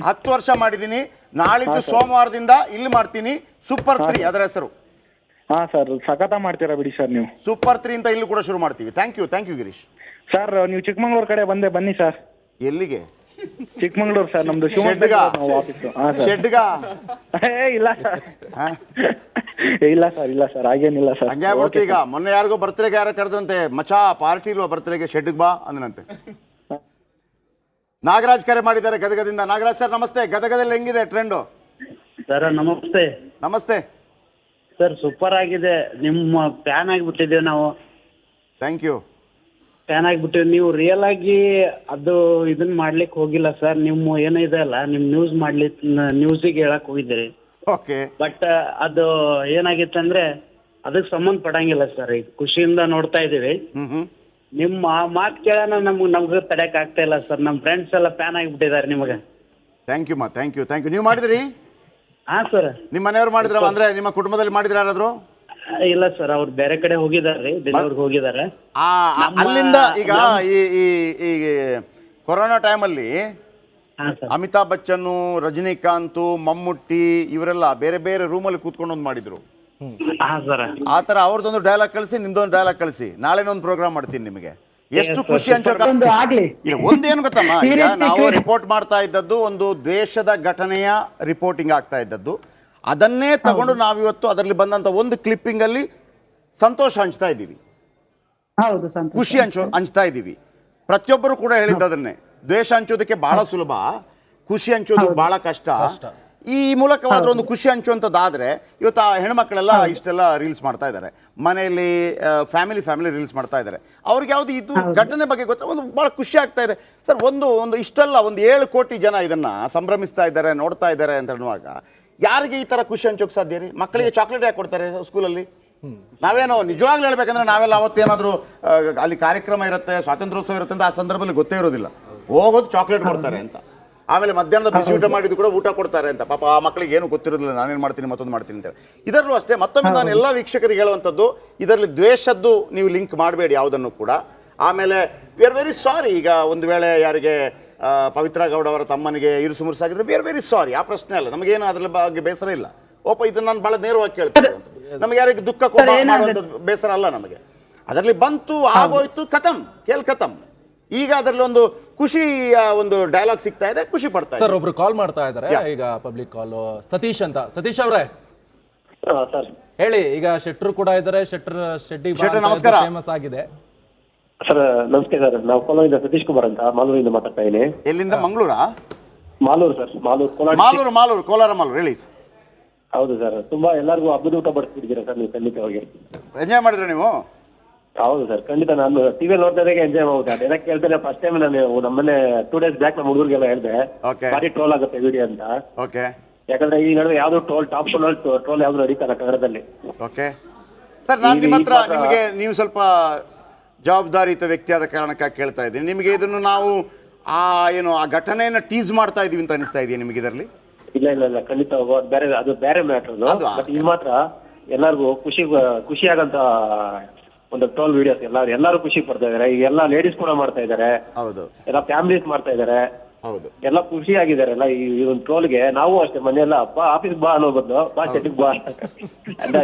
[SPEAKER 1] 10 ವರ್ಷ ಮಾಡಿದ್ದೀನಿ. ನಾಳಿದ್ದು ಸೋಮವಾರದಿಂದ ಇಲ್ಲಿ ಮಾಡ್ತೀನಿ. ಸೂಪರ್ 3 ಅದರ ಹೆಸರು.
[SPEAKER 12] ಹಾ ಸರ್, ಸಖತ ಮಾಡ್ತೀರಾ ಬಿಡಿ ಸರ್ ನೀವು.
[SPEAKER 1] ಸೂಪರ್ 3 ಅಂತ ಇಲ್ಲಿ ಕೂಡ ಶುರು ಮಾಡ್ತೀವಿ. Thank you Girish
[SPEAKER 12] sir. ನೀವು ಚಿಕ್ಕಮಂಗ್ಳೂರ್ ಕಡೆ ಬನ್ನಿ ಸರ್.
[SPEAKER 1] ಎಲ್ಲಿಗೆ?
[SPEAKER 12] ಚಿಕ್ಕಮಂಗ್ಳೂರ್ ಸರ್, ನಮ್ದು
[SPEAKER 1] ಶೆಡ್ಗ?
[SPEAKER 12] ಇಲ್ಲ ಸರ್, ಇಲ್ಲ ಸರ್ ಹಾಗೇನಿಲ್ಲ ಸರ್.
[SPEAKER 1] ಹಂಗೆ ಆಗ್ಬಿಡ್ತು. ಈಗ ಮೊನ್ನೆ ಯಾರಿಗೋ ಬರ್ತ್ಡೇಗೆ ಯಾರೋ ಕರೆದಂತೆ, ಮಚಾ ಪಾರ್ಟಿ ಇಲ್ವಾ ಬರ್ತ್ಡೇಗೆ, ಶೆಡ್ಗೆ ಬಾ ಅಂದನಂತೆ. ನಾಗರಾಜ್ ಕರೆ ಮಾಡಿದ್ದಾರೆ ಗದಗದಿಂದ. ನಾಗರಾಜ್ ಸರ್ ನಮಸ್ತೆ. ಗದಗದಲ್ಲಿ ಹೆಂಗಿದೆ ಟ್ರೆಂಡು?
[SPEAKER 13] ಸರ್ ನಮಸ್ತೆ.
[SPEAKER 1] ನಮಸ್ತೆ
[SPEAKER 13] ಸರ್, ಸೂಪರ್ ಆಗಿದೆ. ನಿಮ್ಮ ಫ್ಯಾನ್ ಆಗಿಬಿಟ್ಟಿದ್ದೇವೆ ನಾವು.
[SPEAKER 1] Thank you.
[SPEAKER 13] ಫ್ಯಾನ್ ಆಗಿಬಿಟ್ಟಿವಿ. ನೀವು ರಿಯಲ್ ಆಗಿ ಅದು ಇದನ್ನ ಮಾಡ್ಲಿಕ್ಕೆ ಹೋಗಿಲ್ಲ ಸರ್. ನಿಮ್ಮ ಏನಿದೆ ಅಲ್ಲ, ನಿಮ್ಮ ನ್ಯೂಸಿಗೆ ಹೇಳಕ್ ಹೋಗಿದ್ದೀರಿ.
[SPEAKER 1] ಓಕೆ.
[SPEAKER 13] ಬಟ್ ಅದು ಏನಾಗಿತ್ತಂದ್ರೆ ಅದಕ್ಕೆ ಸಂಬಂಧ ಪಡಂಗಿಲ್ಲ ಸರ್. ಈಗ ಖುಷಿಯಿಂದ ನೋಡ್ತಾ ಇದೀವಿ. ನಿಮ್ಮ ಮಾತು ಕೇಳೋಣ ನಮ್ಗೆ ತಡೆಯಕ್ ಆಗ್ತಾ ಇಲ್ಲ ಸರ್. ನಮ್ಮ ಫ್ರೆಂಡ್ಸ್ ಎಲ್ಲ ಫ್ಯಾನ್ ಆಗಿಬಿಟ್ಟಿದ್ದಾರೆ ನಿಮಗೆ.
[SPEAKER 1] Thank you. ನೀವು ಮಾಡಿದ್ರಿ?
[SPEAKER 13] ಹಾ ಸರ್.
[SPEAKER 1] ನಿಮ್ಮ ಮನೆಯವ್ರು ಮಾಡಿದ್ರ? ಅಂದ್ರೆ ನಿಮ್ಮ ಕುಟುಂಬದಲ್ಲಿ ಮಾಡಿದ್ರ ಯಾರಾದ್ರು?
[SPEAKER 13] ಇಲ್ಲ ಸರ್, ಅವ್ರು ಬೇರೆ ಕಡೆ ಹೋಗಿದ್ದಾರೆ, ಡೆಲಿವರಿಗೆ ಹೋಗಿದ್ದಾರೆ.
[SPEAKER 1] ಅಲ್ಲಿಂದ ಈಗ ಈ ಕೊರೋನಾ ಟೈಮಲ್ಲಿ ಅಮಿತಾಬ್ ಬಚ್ಚನ್, ರಜನಿಕಾಂತ್, ಮಮ್ಮುಟ್ಟಿ ಇವರೆಲ್ಲ ಬೇರೆ ಬೇರೆ ರೂಮಲ್ಲಿ ಕೂತ್ಕೊಂಡು ಒಂದು ಮಾಡಿದ್ರು. ಆ ತರ ಅವ್ರದ್ದೊಂದು ಡೈಲಾಗ್ ಕಳಿಸಿ, ನಿಮ್ದೊಂದು ಡೈಲಾಗ್ ಕಳಿಸಿ. ನಾಳೆ ಒಂದು ಪ್ರೋಗ್ರಾಮ್ ಮಾಡ್ತೀನಿ ನಿಮಗೆ. ಎಷ್ಟು ಖುಷಿ ಅನ್ಸೋಕೆ ಒಂದೇನು ಗೊತ್ತಮ್ಮ, ಈಗ ನಾವು ರಿಪೋರ್ಟ್ ಮಾಡ್ತಾ ಇದ್ದದ್ದು ಒಂದು ದೇಶದ ಘಟನೆಯ ರಿಪೋರ್ಟಿಂಗ್ ಆಗ್ತಾ ಇದ್ದದ್ದು. ಅದನ್ನೇ ತಗೊಂಡು ನಾವಿವತ್ತು ಅದರಲ್ಲಿ ಬಂದಂತ ಒಂದು ಕ್ಲಿಪ್ಪಿಂಗ್ ಅಲ್ಲಿ ಸಂತೋಷ ಹಂಚ್ತಾ ಇದ್ದೀವಿ, ಖುಷಿ ಹಂಚ್ತಾ ಇದ್ದೀವಿ. ಪ್ರತಿಯೊಬ್ಬರು ಕೂಡ ಹೇಳಿದ್ದು ಅದನ್ನೇ. ದ್ವೇಷ ಹಂಚೋದಕ್ಕೆ ಬಹಳ ಸುಲಭ, ಖುಷಿ ಹಂಚೋದು ಬಹಳ ಕಷ್ಟ. ಈ ಮೂಲಕವಾದ್ರೂ ಒಂದು ಖುಷಿ ಹಂಚುವಂಥದ್ದಾದ್ರೆ ಇವತ್ತು ಆ ಹೆಣ್ಮಕ್ಳೆಲ್ಲ ಇಷ್ಟೆಲ್ಲ ರೀಲ್ಸ್ ಮಾಡ್ತಾ ಇದ್ದಾರೆ, ಮನೆಯಲ್ಲಿ ಫ್ಯಾಮಿಲಿ ರೀಲ್ಸ್ ಮಾಡ್ತಾ ಇದ್ದಾರೆ. ಅವ್ರಿಗೆ ಯಾವುದು ಇದು ಘಟನೆ ಬಗ್ಗೆ ಗೊತ್ತಾ, ಒಂದು ಭಾಳ ಖುಷಿ ಆಗ್ತಾ ಇದೆ ಸರ್. ಒಂದು ಇಷ್ಟಲ್ಲ, ಒಂದು 7 ಕೋಟಿ ಜನ ಇದನ್ನ ಸಂಭ್ರಮಿಸ್ತಾ ಇದ್ದಾರೆ, ನೋಡ್ತಾ ಇದ್ದಾರೆ ಅಂತ ಅನ್ನುವಾಗ ಯಾರಿಗೆ ಈ ತರ ಖುಷಿ ಹಂಚೋಕೆ ಸಾಧ್ಯ ರೀ? ಮಕ್ಕಳಿಗೆ ಚಾಕ್ಲೇಟ್ ಯಾಕೆ ಕೊಡ್ತಾರೆ ಸ್ಕೂಲಲ್ಲಿ? ನಾವೇನೋ ನಿಜವಾಗ್ಲೂ ಹೇಳ್ಬೇಕಂದ್ರೆ ನಾವೆಲ್ಲ ಅವತ್ತೇನಾದರೂ ಅಲ್ಲಿ ಕಾರ್ಯಕ್ರಮ ಇರುತ್ತೆ, ಸ್ವಾತಂತ್ರ್ಯೋತ್ಸವ ಇರುತ್ತೆ ಅಂತ ಆ ಸಂದರ್ಭದಲ್ಲಿ ಗೊತ್ತೇ ಇರೋದಿಲ್ಲ. ಹೋಗೋದು ಚಾಕ್ಲೇಟ್ ಕೊಡ್ತಾರೆ ಅಂತ, ಆಮೇಲೆ ಮಧ್ಯಾಹ್ನದ ಬಿಸಿ ಊಟ ಮಾಡಿದ್ದು ಕೂಡ ಊಟ ಕೊಡ್ತಾರೆ ಅಂತ. ಪಾಪ ಆ ಮಕ್ಕಳಿಗೆ ಏನು ಗೊತ್ತಿರೋದಿಲ್ಲ, ನಾನೇನು ಮಾಡ್ತೀನಿ ಮತ್ತೊಂದು ಮಾಡ್ತೀನಿ ಅಂತೇಳಿ. ಇದರಲ್ಲೂ ಅಷ್ಟೇ, ಮತ್ತೊಮ್ಮೆ ನಾನು ಎಲ್ಲ ವೀಕ್ಷಕರಿಗೆ ಹೇಳುವಂಥದ್ದು, ಇದರಲ್ಲಿ ದ್ವೇಷದ್ದು ನೀವು ಲಿಂಕ್ ಮಾಡಬೇಡಿ ಯಾವುದನ್ನು ಕೂಡ. ಆಮೇಲೆ ವಿ ಆರ್ ವೆರಿ ಸಾರಿ. ಈಗ ಒಂದು ವೇಳೆ ಯಾರಿಗೆ ಪವಿತ್ರ ಗೌಡ ಅವರ ತಮ್ಮನಿಗೆ ಇರುಸು ಮುರುಸಾಗಿದ್ರೆ ವಿ ಆರ್ ವೆರಿ ಸಾರಿ, ಆ ಪ್ರಶ್ನೆ ಅಲ್ಲ. ನಮಗೇನು ಅದ್ರ ಬಗ್ಗೆ ಬೇಸರ ಇಲ್ಲ. ಇದನ್ನು ನಾನು ಭಾಳ ನೇರವಾಗಿ ಕೇಳ್ತೇನೆ. ನಮಗೆ ಯಾರಿಗೆ ದುಃಖ ಮಾಡುವಂಥದ್ದು ಬೇಸರ ಅಲ್ಲ ನಮಗೆ. ಅದರಲ್ಲಿ ಬಂತು, ಆಗೋಯ್ತು, ಖತಮ್, ಖತಮ್. ಈಗ ಅದರಲ್ಲಿ ಒಂದು ಖುಷಿಯ ಒಂದು ಡೈಲಾಗ್ ಸಿಗ್ತಾ ಇದೆ, ಖುಷಿ ಪಡ್ತಾ ಇದೆ.
[SPEAKER 8] ಸರ್ ಒಬ್ರು ಕಾಲ್ ಮಾಡ್ತಾ ಇದ್ದಾರೆ, ಈಗ ಪಬ್ಲಿಕ್ ಕಾಲ್. ಸತೀಶ್ ಅಂತ. ಸತೀಶ್ ಅವರೇ ಹೇಳಿ. ಈಗ ಶೆಟ್ರು ಕೂಡ ಇದ್ದಾರೆ, ಶೆಟ್ಟಿ
[SPEAKER 1] ನಮಸ್ಕಾರ,
[SPEAKER 8] ಫೇಮಸ್ ಆಗಿದೆ
[SPEAKER 14] ಸರ್. ನಮಸ್ತೆ ಸರ್, ನಾವು ಕೋಲಾರಿಂದ ಸತೀಶ್ ಕುಮಾರ್ ಅಂತ ಮಾಲೂರಿಂದ ಮಾತಾಡ್ತಾ ಇದ್ದೀನಿ.
[SPEAKER 1] ಎಲ್ಲಿಂದ? ಮಂಗಳೂರಾ?
[SPEAKER 14] ಮಾಲೂರು ಸರ್,
[SPEAKER 1] ಮಾಲೂರು, ಕೋಲಾರ ಮಾಲೂರು. ಹೇಳಿ.
[SPEAKER 14] ಹೌದು ಸರ್, ತುಂಬಾ ಎಲ್ಲರಿಗೂ ಹಬ್ಬದ ಊಟ ಬಡಿಸ್ಬಿಟ್ಟಿದ್ದೀರಾ ಸರ್ ನೀವು. ಖಂಡಿತವಾಗಿ
[SPEAKER 1] ಎಂಜಾಯ್ ಮಾಡಿದ್ರೆ ನೀವು?
[SPEAKER 14] ಹೌದು ಸರ್, ಖಂಡಿತ. ನಾನು ಟಿವಿ ನೋಡ್ತಾಗೆ ಎಂಜಾಯ್ ಮಾಡ್ಬೋದು. ಅದಕ್ಕೆ ಹೇಳ್ತೇನೆ, ಫಸ್ಟ್ ಟೈಮ್ ನಾನು ನಮ್ಮನೆ 2 days ಬ್ಯಾಕ್ ನಮ್ಮ ಹುಡುಗರಿಗೆಲ್ಲ ಹೇಳಿದೆ ಭಾರಿ ಟ್ರೋಲ್ ಆಗುತ್ತೆ ವಿಡಿಯೋ ಅಂತ. ಯಾಕಂದ್ರೆ ಈ ನಡುವೆ ಯಾವ್ದು ಟಾಪ್ ಟ್ರೋಲ್ ಯಾವ್ದು ನಡೀತಾರೆ ಕನ್ನಡದಲ್ಲಿ.
[SPEAKER 1] ಓಕೆ ಸರ್, ನಾನು ನಿಮ್ಮ ಹತ್ರ ನೀವು ಸ್ವಲ್ಪ ಜವಾಬ್ದಾರಿಯುತ ವ್ಯಕ್ತಿಯಾದ ಕಾರಣಕ್ಕಾಗಿ ಕೇಳ್ತಾ ಇದ್ದೀನಿ. ನಿಮಗೆ ಇದನ್ನು ನಾವು ಆ ಘಟನೆಯನ್ನು ಟೀಸ್ ಮಾಡ್ತಾ ಇದೀವಿ ಅಂತ ಅನಿಸ್ತಾ ಇದೆಯಾ ನಿಮಗೆ ಇದರಲ್ಲಿ?
[SPEAKER 14] ಇಲ್ಲ, ಖಂಡಿತ ಅದು ಬೇರೆ ಮ್ಯಾಟರ್. ಬಟ್ ಇದು ಮಾತ್ರ ಎಲ್ಲರಿಗೂ ಖುಷಿ ಆಗಂತ ಒಂದು ಟ್ರೋಲ್ ವಿಡಿಯೋಸ್. ಎಲ್ಲರೂ ಖುಷಿ ಪಡ್ತಾ ಇದಾರೆ. ಈಗ ಎಲ್ಲ ಲೇಡೀಸ್ ಕೂಡ ಮಾಡ್ತಾ ಇದಾರೆ, ಎಲ್ಲ ಫ್ಯಾಮಿಲೀಸ್ ಮಾಡ್ತಾ ಇದಾರೆ, ಎಲ್ಲ ಖುಷಿ ಆಗಿದ್ದಾರೆ. ಎಲ್ಲ ಈ ಒಂದು ಟ್ರೋಲ್ಗೆ ನಾವು ಅಷ್ಟೇ ಮನೆಯೆಲ್ಲ ಬಾ ಆಫೀಸ್ ಬಾ ಅನ್ನೋ ಬದಲು ಬಾ ಚೆಟ್ಟಿಗೆ ಬಾ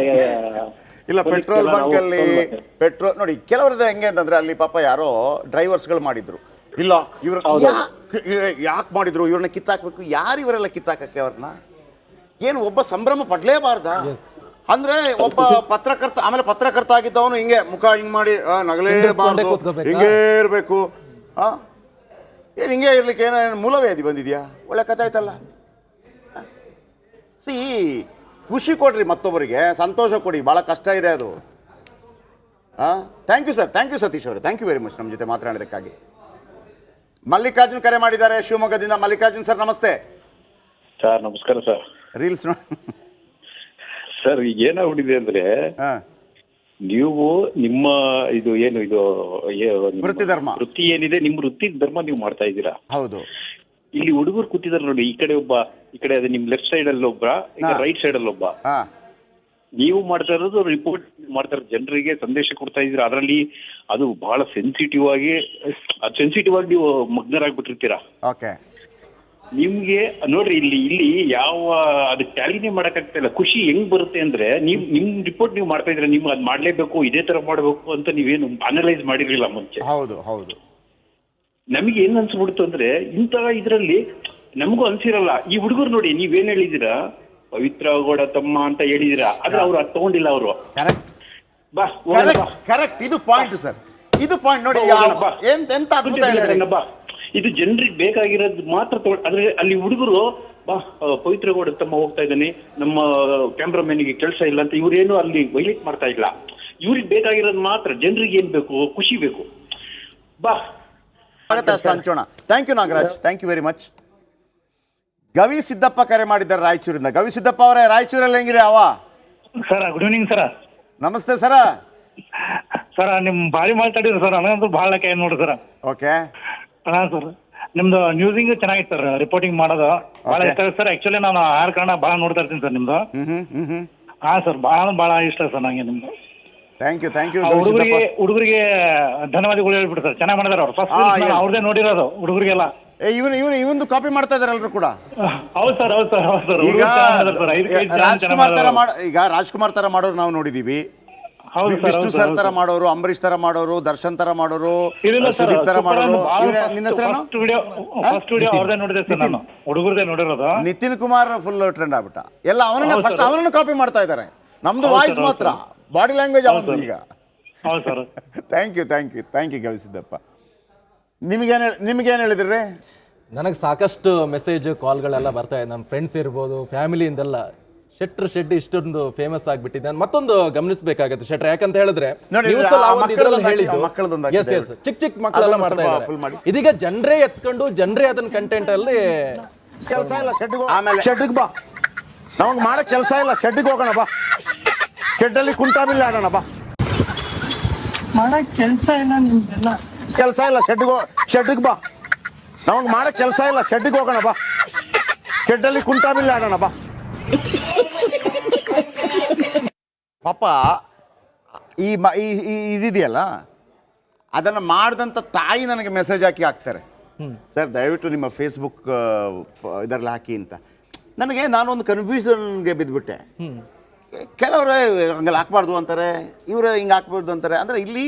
[SPEAKER 1] ಇಲ್ಲ. ಪೆಟ್ರೋಲ್ ಬಂಕ್ ಅಲ್ಲಿ ಪೆಟ್ರೋಲ್ ನೋಡಿ, ಕೆಲವರದ ಹೆಂಗೆ ಅಂತಂದ್ರೆ ಅಲ್ಲಿ ಪಾಪ ಯಾರೋ ಡ್ರೈವರ್ಸ್ಗಳು ಮಾಡಿದ್ರು. ಇಲ್ಲ ಇವ್ರ ಯಾಕೆ ಮಾಡಿದ್ರು, ಇವ್ರನ್ನ ಕಿತ್ತಾಕ್ಬೇಕು. ಯಾರು ಇವರೆಲ್ಲ ಕಿತ್ತಾಕಕ್ಕೆ ಅವ್ರನ್ನ? ಏನು ಒಬ್ಬ ಸಂಭ್ರಮ ಪಡ್ಲೇಬಾರ್ದ? ಅಂದ್ರೆ ಒಬ್ಬ ಪತ್ರಕರ್ತ, ಆಮೇಲೆ ಪತ್ರಕರ್ತ ಆಗಿದ್ದವನು ಹಿಂಗೆ ಮುಖ ಹಿಂಗ್ ಮಾಡಿ ನಗಲೇಬಾರ್ದು, ಹಿಂಗೇ ಇರ್ಬೇಕು. ಏನು ಹಿಂಗೆ ಇರ್ಲಿಕ್ಕೆ ಏನೇನು ಮೂಲವೇದಿ ಬಂದಿದ್ಯಾ? ಒಳ್ಳೆ ಕಥೆ ಆಯ್ತಲ್ಲ. ಖುಷಿ ಕೊಡ್ರಿ, ಮತ್ತೊಬ್ಬರಿಗೆ ಸಂತೋಷ ಕೊಡಿ. ಭಾಳ ಕಷ್ಟ ಇದೆ ಅದು. Thank you sir, thank you Satish ಅವರೇ, ಥ್ಯಾಂಕ್ ಯು ವೆರಿ ಮಚ್ ನಮ್ಮ ಜೊತೆ ಮಾತನಾಡೋದಕ್ಕಾಗಿ. ಮಲ್ಲಿಕಾರ್ಜುನ್ ಕರೆ ಮಾಡಿದ್ದಾರೆ ಶಿವಮೊಗ್ಗದಿಂದ. ಮಲ್ಲಿಕಾರ್ಜುನ್ ಸರ್ ನಮಸ್ತೆ.
[SPEAKER 10] ಸರ್ ನಮಸ್ಕಾರ ಸರ್.
[SPEAKER 1] ರೀಲ್ಸ್
[SPEAKER 10] ಸರ್ ಈಗ ಏನಾಗ್ಬಿಟ್ಟಿದೆ ಅಂದ್ರೆ ನೀವು ನಿಮ್ಮ ಇದು ಏನು ಇದು
[SPEAKER 1] ವೃತ್ತಿ ಧರ್ಮ
[SPEAKER 10] ವೃತ್ತಿ ಏನಿದೆ ನಿಮ್ಮ ವೃತ್ತಿ ಧರ್ಮ ನೀವು ಮಾಡ್ತಾ ಇದ್ದೀರಾ.
[SPEAKER 1] ಹೌದು.
[SPEAKER 10] ಇಲ್ಲಿ ಹುಡುಗರು ಕೂತಿದಾರೆ ನೋಡಿ, ಈ ಕಡೆ ಒಬ್ಬ, ಈ ಕಡೆ ಅದೇ ನಿಮ್ ಲೆಫ್ಟ್ ಸೈಡ್ ಅಲ್ಲಿ ಒಬ್ಬ, ಈಗ ರೈಟ್ ಸೈಡ್ ಅಲ್ಲಿ ಒಬ್ಬ. ನೀವು ಮಾಡ್ತಾ ಇರೋದು ರಿಪೋರ್ಟ್ ಮಾಡ್ತಾ ಇರೋದು, ಜನರಿಗೆ ಸಂದೇಶ ಕೊಡ್ತಾ ಇದ್ದೀರಾ. ಅದರಲ್ಲಿ ಅದು ಬಹಳ ಸೆನ್ಸಿಟಿವ್ ಆಗಿ ನೀವು ಮಗ್ನರಾಗ್ಬಿಟ್ಟಿರ್ತೀರಾ.
[SPEAKER 1] ಓಕೆ.
[SPEAKER 10] ನಿಮ್ಗೆ ನೋಡ್ರಿ, ಇಲ್ಲಿ ಯಾವ ಅದು ಟ್ಯಾಲಿನೇ ಮಾಡಕ್ಕಾಗ್ತಾ ಇಲ್ಲ. ಖುಷಿ ಹೆಂಗ್ ಬರುತ್ತೆ ಅಂದ್ರೆ ನಿಮ್ ರಿಪೋರ್ಟ್ ನೀವು ಮಾಡ್ತಾ ಇದ್ರೆ ನೀವು ಅದ್ ಮಾಡ್ಲೇಬೇಕು, ಇದೇ ತರ ಮಾಡ್ಬೇಕು ಅಂತ ನೀವೇನು ಅನಲೈಸ್ ಮಾಡಿರ್ಲಿಲ್ಲ ಮುಂಚೆ.
[SPEAKER 1] ಹೌದು ಹೌದು.
[SPEAKER 10] ನಮಗೆ ಏನ್ ಅನ್ಸ್ಬಿಡ್ತು ಅಂದ್ರೆ ಇಂತಹ ಇದ್ರಲ್ಲಿ ನಮಗೂ ಅನ್ಸಿರಲ್ಲ. ಈ ಹುಡುಗರು ನೋಡಿ, ನೀವೇನ್ ಹೇಳಿದೀರಾ, ಪವಿತ್ರ ಗೌಡ ತಮ್ಮ ಅಂತ ಹೇಳಿದೀರಾ, ಆದ್ರೆ ಅವ್ರು ಅದು ತಗೊಂಡಿಲ್ಲ. ಅವರು
[SPEAKER 1] ಕರೆಕ್ಟ್. ಇದು ಪಾಯಿಂಟ್ ಸರ್, ಇದು ಪಾಯಿಂಟ್ ನೋಡಿ. ಎಂತ ಅದ್ಭುತ ಹೇಳಿದ್ರೆ,
[SPEAKER 10] ಇದು ಜನರಿಗೆ ಬೇಕಾಗಿರೋದು ಮಾತ್ರ ಆದ್ರೆ ಅಲ್ಲಿ ಹುಡುಗರು ಪವಿತ್ರ ಗೌಡ ತಮ್ಮ ಹೋಗ್ತಾ ಇದ್ದಾನೆ, ನಮ್ಮ ಕ್ಯಾಮ್ರಾಮನ್ಗೆ ಕೆಲಸ ಇಲ್ಲ ಅಂತ ಇವ್ರೇನು ಅಲ್ಲಿ ವೈಲೇಟ್ ಮಾಡ್ತಾ ಇಲ್ಲ. ಇವ್ರಿಗೆ ಬೇಕಾಗಿರೋದು ಮಾತ್ರ, ಜನರಿಗೆ ಏನ್ ಬೇಕು, ಖುಷಿ ಬೇಕು.
[SPEAKER 1] ಅಷ್ಟು ಹಂಚೋಣ. Thank you Nagaraj, thank you very much. Gavi Siddappa ಕರೆ ಮಾಡಿದ್ದಾರೆ ರಾಯಚೂರಿಂದ. ಗವಿ ಸಿದ್ದಪ್ಪ ಅವರೇ, ರಾಯಚೂರಲ್ಲಿ ಹೆಂಗಿದೆ ಅವ?
[SPEAKER 15] Sir good evening sir.
[SPEAKER 1] ನಮಸ್ತೆ ಸರ.
[SPEAKER 15] ಸರ್ ನಿಮ್ ಭಾರಿ ಮಾತಾಡಿದ್ರು ಸರ್, ನನಗಂತೂ ಭಾಳ ಲಕ್ಕ ಏನ್ ನೋಡ್ರಿ ಸರ್.
[SPEAKER 1] ಓಕೆ.
[SPEAKER 15] ಹಾ ಸರ್, ನಿಮ್ದು ನ್ಯೂಸಿಂಗ್ ಚೆನ್ನಾಗಿತ್ತು ಸರ್, ರಿಪೋರ್ಟಿಂಗ್ ಮಾಡೋದು ಭಾಳ ಇಷ್ಟ ಆಗುತ್ತೆ ಸರ್. ಆಕ್ಚುಲಿ ನಾನು ಆರ್ ಕಾರಣ ಭಾಳ ನೋಡ್ತಾ ಇರ್ತೀನಿ ಸರ್ ನಿಮ್ದು. ಹಾ ಸರ್, ಭಾಳ ಇಷ್ಟ ಸರ್ ನಂಗೆ ನಿಮ್ದು.
[SPEAKER 1] Thank you thank you.
[SPEAKER 15] ಹುಡುಗರಿಗೆ ಧನ್ಯವಾದಗಳು ಹೇಳ್ಬಿಟ್ಟು ಸರ್, ಚೆನ್ನಾಗಿ ಮಾಡಿದಾರೆ ಅವ್ರು. ಫಸ್ಟ್ ಅವ್ರದೇ ನೋಡಿರೋದು ಹುಡುಗರಿಗೆಲ್ಲ.
[SPEAKER 1] ಇವನು ಕಾಪಿ ಮಾಡ್ತಾ ಇದಾರೆ ಎಲ್ಲರೂ ಕೂಡ.
[SPEAKER 15] ಹೌದು ಸರ್, ಹೌದು ಸರ್, ಹೌದು ಸರ್.
[SPEAKER 1] ಈಗ ರಾಜ್ಕುಮಾರ್ ತರ ಮಾಡೋರು ನಾವು ನೋಡಿದೀವಿ, ವಿಷ್ಣು ಸರ್ ತರ ಮಾಡೋರು, ಅಂಬರೀಶ್ ತರ ಮಾಡೋರು, ದರ್ಶನ್ ತರ ಮಾಡೋರು, ಸುದೀಪ್ ತರ ಮಾಡೋರು. ನಿನ್ನ ಹೆಸರೇನು? ನಿತಿನ್ ಕುಮಾರ್ ಫುಲ್ ಟ್ರೆಂಡ್ ಆಗ್ಬಿಟ್ಟ. ಎಲ್ಲ ಅವನನ್ನ ಕಾಪಿ ಮಾಡ್ತಾ ಇದ್ದಾರೆ. ನಮ್ದು ವಾಯ್ಸ್ ಮಾತ್ರ, ಬಾಡಿ ಲ್ಯಾಂಗ್ವೇಜ್ ಅವನು ಈಗ. Thank you thank you thank you Gavi Siddappa. ನಿಮ್ಗೇನು ಹೇಳಿದ್ರಿ?
[SPEAKER 8] ನನಗೆ ಸಾಕಷ್ಟು ಮೆಸೇಜ್ ಕಾಲ್ಗಳೆಲ್ಲ ಬರ್ತಾ ಇದೆ, ನಮ್ಮ ಫ್ರೆಂಡ್ಸ್ ಇರ್ಬೋದು, ಫ್ಯಾಮಿಲಿಯಿಂದೆಲ್ಲ. ಶೆಡ್ ಇಷ್ಟೊಂದು ಫೇಮಸ್ ಆಗ್ಬಿಟ್ಟಿದೆ. ಮತ್ತೊಂದು ಗಮನಿಸಬೇಕಾಗತ್ತೆ ಶೆಟ್ರ್, ಯಾಕಂತ ಹೇಳಿದ್ರೆ ಚಿಕ್ಕ ಚಿಕ್ಕ ಮಕ್ಕಳೆಲ್ಲ ಮಾಡ್ತಾ ಇದ್ದಾರೆ. ಇದೀಗ ಜನರೇ ಎತ್ಕೊಂಡು ಜನರೇ ಅದನ್ನ ಕಂಟೆಂಟ್ ಅಲ್ಲಿ
[SPEAKER 1] ಕೆಲಸ ಇಲ್ಲ. ಶೆಡ್ಗೆ ಬಾ, ನಮಗೆ ಮಾಡಕ್ ಕೆಲಸ ಇಲ್ಲ, ಶೆಡ್ಗೆ ಹೋಗೋಣ ಬಾ, ಶೆಡ್ಡಲ್ಲಿ ಕುಂಟಾಬಿಲ್ಲ ಆಡೋಣ ಬಾ.
[SPEAKER 5] ಮಾಡಕ್ ಕೆಲಸ ಇಲ್ಲ, ನಿಮ್ಗೆಲ್ಲ
[SPEAKER 1] ಕೆಲಸ ಇಲ್ಲ, ಶೆಡ್ಗೆ ಬಾ, ನಮಗೆ ಮಾಡಕ್ ಕೆಲಸ ಇಲ್ಲ, ಶೆಡ್ಗೆ ಹೋಗೋಣ ಬಾ, ಶೆಡ್ಡಲ್ಲಿ ಕುಂಟಾಬಿಲ್ಲ ಆಡೋಣ ಬಾ. ಪಾಪ ಇದಿದೆಯಲ್ಲ, ಅದನ್ನು ಮಾಡಿದಂಥ ತಾಯಿ ನನಗೆ ಮೆಸೇಜ್ ಹಾಕ್ತಾರೆ, ಸರ್ ದಯವಿಟ್ಟು ನಿಮ್ಮ ಫೇಸ್ಬುಕ್ ಇದರಲ್ಲಿ ಹಾಕಿ ಅಂತ. ನಾನು ಒಂದು ಕನ್ಫ್ಯೂಷನ್ಗೆ ಬಿದ್ದುಬಿಟ್ಟೆ. ಕೆಲವರು ಹಂಗೆಲ್ಲ ಹಾಕ್ಬಾರ್ದು ಅಂತಾರೆ, ಇವರು ಹಿಂಗೆ ಹಾಕ್ಬಾರ್ದು ಅಂತಾರೆ. ಅಂದರೆ ಇಲ್ಲಿ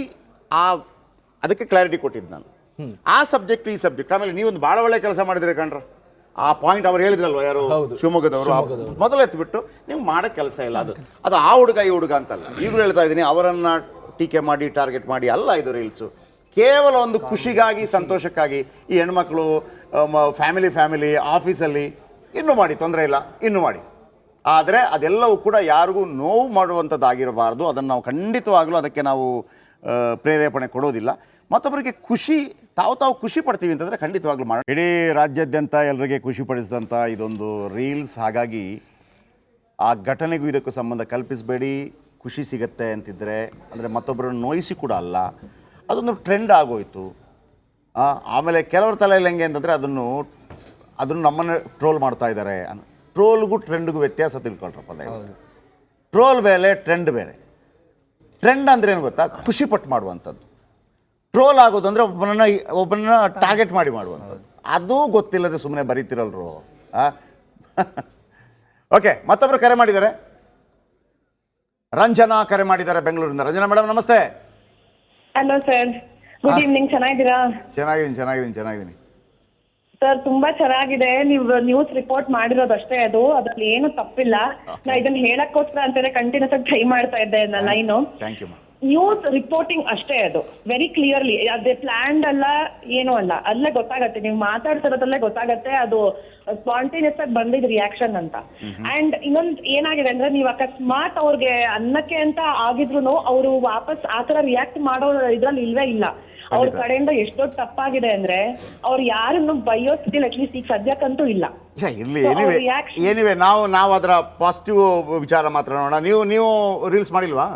[SPEAKER 1] ಅದಕ್ಕೆ ಕ್ಲಾರಿಟಿ ಕೊಟ್ಟಿದ್ದು ನಾನು. ಆ ಸಬ್ಜೆಕ್ಟ್ ಈ ಸಬ್ಜೆಕ್ಟ್. ಆಮೇಲೆ ನೀವೊಂದು ಭಾಳ ಒಳ್ಳೆ ಕೆಲಸ ಮಾಡಿದ್ರೆ ಕಣ್ರ. ಆ ಪಾಯಿಂಟ್ ಅವ್ರು ಹೇಳಿದ್ರಲ್ವ, ಯಾರು ಶಿವಮೊಗ್ಗದವರು, ಮೊದಲು ಎತ್ಬಿಟ್ಟು ನೀವು ಮಾಡೋ ಕೆಲಸ ಇಲ್ಲ. ಅದು ಆ ಹುಡುಗ ಈ ಹುಡುಗ ಅಂತಲ್ಲ. ಈಗಲೂ ಹೇಳ್ತಾ ಇದ್ದೀನಿ, ಅವರನ್ನು ಟೀಕೆ ಮಾಡಿ ಟಾರ್ಗೆಟ್ ಮಾಡಿ ಅಲ್ಲ ಇದು ರೀಲ್ಸು. ಕೇವಲ ಒಂದು ಖುಷಿಗಾಗಿ, ಸಂತೋಷಕ್ಕಾಗಿ ಈ ಹೆಣ್ಮಕ್ಳು ಫ್ಯಾಮಿಲಿ ಆಫೀಸಲ್ಲಿ ಇನ್ನೂ ಮಾಡಿ, ತೊಂದರೆ ಇಲ್ಲ, ಇನ್ನೂ ಮಾಡಿ. ಆದರೆ ಅದೆಲ್ಲವೂ ಕೂಡ ಯಾರಿಗೂ ನೋವು ಮಾಡುವಂಥದ್ದಾಗಿರಬಾರ್ದು. ಅದನ್ನು ನಾವು ಖಂಡಿತವಾಗಲೂ ಅದಕ್ಕೆ ನಾವು ಪ್ರೇರೇಪಣೆ ಕೊಡೋದಿಲ್ಲ. ಮತ್ತೊಬ್ಬರಿಗೆ ತಾವು ಖುಷಿ ಪಡ್ತೀವಿ ಅಂತಂದರೆ ಖಂಡಿತವಾಗ್ಲೂ ಮಾಡೋಣ. ಇಡೀ ರಾಜ್ಯಾದ್ಯಂತ ಎಲ್ಲರಿಗೆ ಖುಷಿ ಪಡಿಸಿದಂಥ ಇದೊಂದು ರೀಲ್ಸ್. ಹಾಗಾಗಿ ಆ ಘಟನೆಗೂ ಇದಕ್ಕೂ ಸಂಬಂಧ ಕಲ್ಪಿಸಬೇಡಿ. ಖುಷಿ ಸಿಗತ್ತೆ ಅಂತಿದ್ರೆ, ಅಂದರೆ ಮತ್ತೊಬ್ಬರನ್ನು ನೋಯಿಸಿ ಕೂಡ ಅಲ್ಲ, ಅದೊಂದು ಟ್ರೆಂಡ್ ಆಗೋಯ್ತು. ಆಮೇಲೆ ಕೆಲವ್ರ ತಲೆಯಲ್ಲಿ ಹೆಂಗೆ ಅಂತಂದರೆ ಅದನ್ನು ನಮ್ಮನ್ನು ಟ್ರೋಲ್ ಮಾಡ್ತಾ ಇದ್ದಾರೆ. ಟ್ರೋಲ್ಗೂ ಟ್ರೆಂಡ್ಗೂ ವ್ಯತ್ಯಾಸ ತಿಳ್ಕೊಳ್ರಪ್ಪ. ಟ್ರೋಲ್ ಬೇರೆ, ಟ್ರೆಂಡ್ ಬೇರೆ. ಟ್ರೆಂಡ್ ಅಂದರೆ ಏನು ಗೊತ್ತಾ? ಖುಷಿ ಪಟ್ಟು ಮಾಡುವಂಥದ್ದು. ಟ್ರೋಲ್ ಆಗೋದು ಅಂದರೆ ಒಬ್ಬನನ್ನ ಟಾರ್ಗೆಟ್ ಮಾಡಿ ಮಾಡುವಂಥದ್ದು. ಅದು ಗೊತ್ತಿಲ್ಲದೆ ಸುಮ್ಮನೆ ಬರೀತಿರಲ್ರು. ಓಕೆ, ಮತ್ತೊಬ್ಬರು ಕರೆ ಮಾಡಿದ್ದಾರೆ. ರಂಜನಾ ಕರೆ ಮಾಡಿದ್ದಾರೆ ಬೆಂಗಳೂರಿಂದ. ರಂಜನಾ ಮೇಡಮ್ ನಮಸ್ತೆ.
[SPEAKER 11] Hello sir, good evening. ಚೆನ್ನಾಗಿದ್ದೀರಾ?
[SPEAKER 1] ಚೆನ್ನಾಗಿದ್ದೀನಿ
[SPEAKER 11] ಸರ್. ತುಂಬಾ ಚೆನ್ನಾಗಿದೆ. ನೀವು ನ್ಯೂಸ್ ರಿಪೋರ್ಟ್ ಮಾಡಿರೋದಷ್ಟೇ, ಅದ್ರಲ್ಲಿ ಏನು ತಪ್ಪಿಲ್ಲ. ನಾ ಇದನ್ನ ಹೇಳಕ್ಕೋಸ್ಕರ ಅಂತಾನೆ ಕಂಟಿನ್ಯೂಸ್ ಆಗಿ ಟ್ರೈ ಮಾಡ್ತಾ ಇದ್ದೆ line.
[SPEAKER 1] Thank you.
[SPEAKER 11] News reporting ಅಷ್ಟೇ, ಅದು ಕ್ಲಿಯರ್ಲಿ ಅದೇ ಪ್ಲಾನ್ಡ್ ಅಲ್ಲ, ಏನೂ ಅಲ್ಲ. ಅಲ್ಲೇ ಗೊತ್ತಾಗತ್ತೆ, ನೀವು ಮಾತಾಡ್ತಿರೋದ್ರಲ್ಲೇ ಗೊತ್ತಾಗತ್ತೆ ಅದು ಸ್ಪಾಂಟೇನಿಯಸ್ ಆಗಿ ಬಂದಿದ್ ರಿಯಾಕ್ಷನ್ ಅಂತ. ಅಂಡ್ ಇನ್ನೊಂದು ಏನಾಗಿದೆ ಅಂದ್ರೆ, ನೀವು ಅಕಸ್ಮಾತ್ ಅವ್ರಿಗೆ ಅನ್ನಕ್ಕೆ ಅಂತ ಆಗಿದ್ರು ಅವರು ವಾಪಸ್ ಆತರ ರಿಯಾಕ್ಟ್ ಮಾಡೋ ಇದ್ರಲ್ಲಿ ಇಲ್ವೇ ಇಲ್ಲ. ಅವ್ರ ಕಡೆಯಿಂದ ಎಷ್ಟೋ ತಪ್ಪಾಗಿದೆ ಅಂದ್ರೆ ಅವ್ರು ಯಾರನ್ನು ಬೈಯೋ ಸ್ಥಿತಿಲಿ ಅಟ್ಲೀಸ್ಟ್ ಈಗ ಸದ್ಯಕ್ಕಂತೂ ಇಲ್ಲ.
[SPEAKER 1] ಇರ್ಲಿ, ಏನಿವೆ ನಾವು ಅದರ ಪಾಸಿಟಿವ್ ವಿಚಾರ ಮಾತ್ರ ನೋಡೋಣ. ನೀವು ರೀಲ್ಸ್ ಮಾಡಿಲ್ವಾ?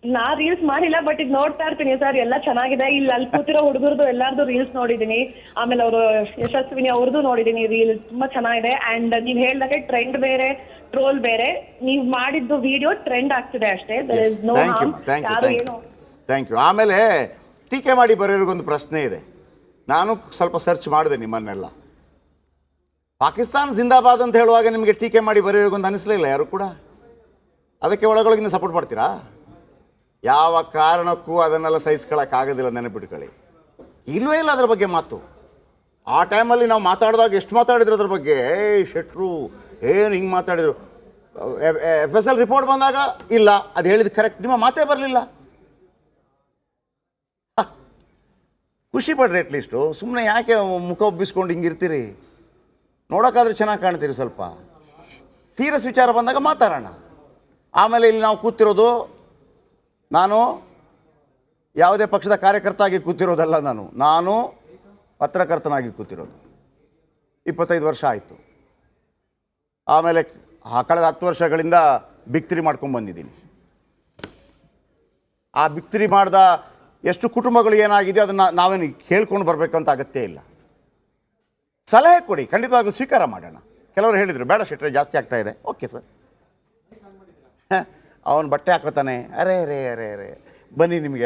[SPEAKER 11] ನಾ ರೀಲ್ಸ್ ಮಾಡಿಲ್ಲ, ಬಟ್ ಈಗ ನೋಡ್ತಾ ಇರ್ತೀನಿ ಸರ್, ಎಲ್ಲ ಚೆನ್ನಾಗಿದೆ. ಇಲ್ಲಿ ಅಲ್ಲಿ ಕೂತಿರೋ ಹುಡುಗರದು ಎಲ್ಲಾರ್ದು ರೀಲ್ಸ್ ನೋಡಿದೀನಿ, ಆಮೇಲೆ ಅವರು ಯಶಸ್ವಿನಿ ಅವ್ರದ್ದು ನೋಡಿದೀನಿ ರೀಲ್, ತುಂಬಾ ಚೆನ್ನಾಗಿದೆ. ಅಂಡ್ ನೀವ್ ಹೇಳ್ದಾಗೆ ಟ್ರೆಂಡ್ ಬೇರೆ ಟ್ರೋಲ್ ಬೇರೆ, ನೀವ್ ಮಾಡಿದ್ದು ವಿಡಿಯೋ ಟ್ರೆಂಡ್ ಆಗ್ತಿದೆ ಅಷ್ಟೇ.
[SPEAKER 1] Thank you. ಆಮೇಲೆ ಟೀಕೆ ಮಾಡಿ ಬರೋರಿಗೊಂದು ಪ್ರಶ್ನೆ ಇದೆ. ನಾನು ಸ್ವಲ್ಪ ಸರ್ಚ್ ಮಾಡಿದೆ ನಿಮ್ಮನ್ನೆಲ್ಲ. ಪಾಕಿಸ್ತಾನ ಜಿಂದಾಬಾದ್ ಅಂತ ಹೇಳುವಾಗ ನಿಮಗೆ ಟೀಕೆ ಮಾಡಿ ಬರೆಯೋಗೊಂದು ಅನಿಸ್ಲಿಲ್ಲ ಯಾರು ಕೂಡ? ಅದಕ್ಕೆ ಒಳಗೊಳಗಿನ ಸಪೋರ್ಟ್ ಮಾಡ್ತೀರಾ? ಯಾವ ಕಾರಣಕ್ಕೂ ಅದನ್ನೆಲ್ಲ ಸಹಿಸ್ಕೊಳ್ಳೋಕ್ಕಾಗೋದಿಲ್ಲ, ನೆನಪಿಟ್ಕೊಳ್ಳಿ. ಇಲ್ಲವೇ ಇಲ್ಲ ಅದ್ರ ಬಗ್ಗೆ ಮಾತು. ಆ ಟೈಮಲ್ಲಿ ನಾವು ಮಾತಾಡಿದಾಗ ಎಷ್ಟು ಮಾತಾಡಿದ್ರು ಅದ್ರ ಬಗ್ಗೆ. ಶೆಟ್ರು ಏನು ಹಿಂಗೆ ಮಾತಾಡಿದರು. FSL ರಿಪೋರ್ಟ್ ಬಂದಾಗ ಇಲ್ಲ, ಅದು ಹೇಳಿದ ಕರೆಕ್ಟ್, ನಿಮ್ಮ ಮಾತೇ ಬರಲಿಲ್ಲ. ಖುಷಿ ಪಡ್ರಿ ಅಟ್ಲೀಸ್ಟು. ಸುಮ್ಮನೆ ಯಾಕೆ ಮುಖ ಒಬ್ಬಿಸ್ಕೊಂಡು ಹಿಂಗಿರ್ತೀರಿ? ನೋಡೋಕ್ಕಾದ್ರೆ ಚೆನ್ನಾಗಿ ಕಾಣ್ತೀರಿ. ಸ್ವಲ್ಪ ಸೀರಿಯಸ್ ವಿಚಾರ ಬಂದಾಗ ಮಾತಾಡೋಣ. ಆಮೇಲೆ ಇಲ್ಲಿ ನಾವು ಕೂತಿರೋದು, ನಾನು ಯಾವುದೇ ಪಕ್ಷದ ಕಾರ್ಯಕರ್ತ ಆಗಿ ಕೂತಿರೋದಲ್ಲ, ನಾನು ಪತ್ರಕರ್ತನಾಗಿ ಕೂತಿರೋದು. 25 ವರ್ಷ ಆಯಿತು. ಆಮೇಲೆ ಕಳೆದ 10 ವರ್ಷಗಳಿಂದ ಬಿಕ್ತಿರಿ ಮಾಡ್ಕೊಂಡು ಬಂದಿದ್ದೀನಿ. ಆ ಬಿಕ್ತಿರಿ ಮಾಡಿದ ಎಷ್ಟು ಕುಟುಂಬಗಳು ಏನಾಗಿದೆ ಅದನ್ನು ನಾವೇನು ಹೇಳ್ಕೊಂಡು ಬರಬೇಕಂತ ಅಗತ್ಯ ಇಲ್ಲ. ಸಲಹೆ ಕೊಡಿ, ಖಂಡಿತವಾಗ್ಲೂ ಸ್ವೀಕಾರ ಮಾಡೋಣ. ಕೆಲವರು ಹೇಳಿದರು ಬೇಡ ಶೆಟ್ರೆ ಜಾಸ್ತಿ ಆಗ್ತಾ ಇದೆ. ಓಕೆ ಸರ್, ಅವನು ಬಟ್ಟೆ ಹಾಕೋತಾನೆ, ಅರೆ ಅರೆ ಅರೆ ಅರೆ ಬನ್ನಿ ನಿಮಗೆ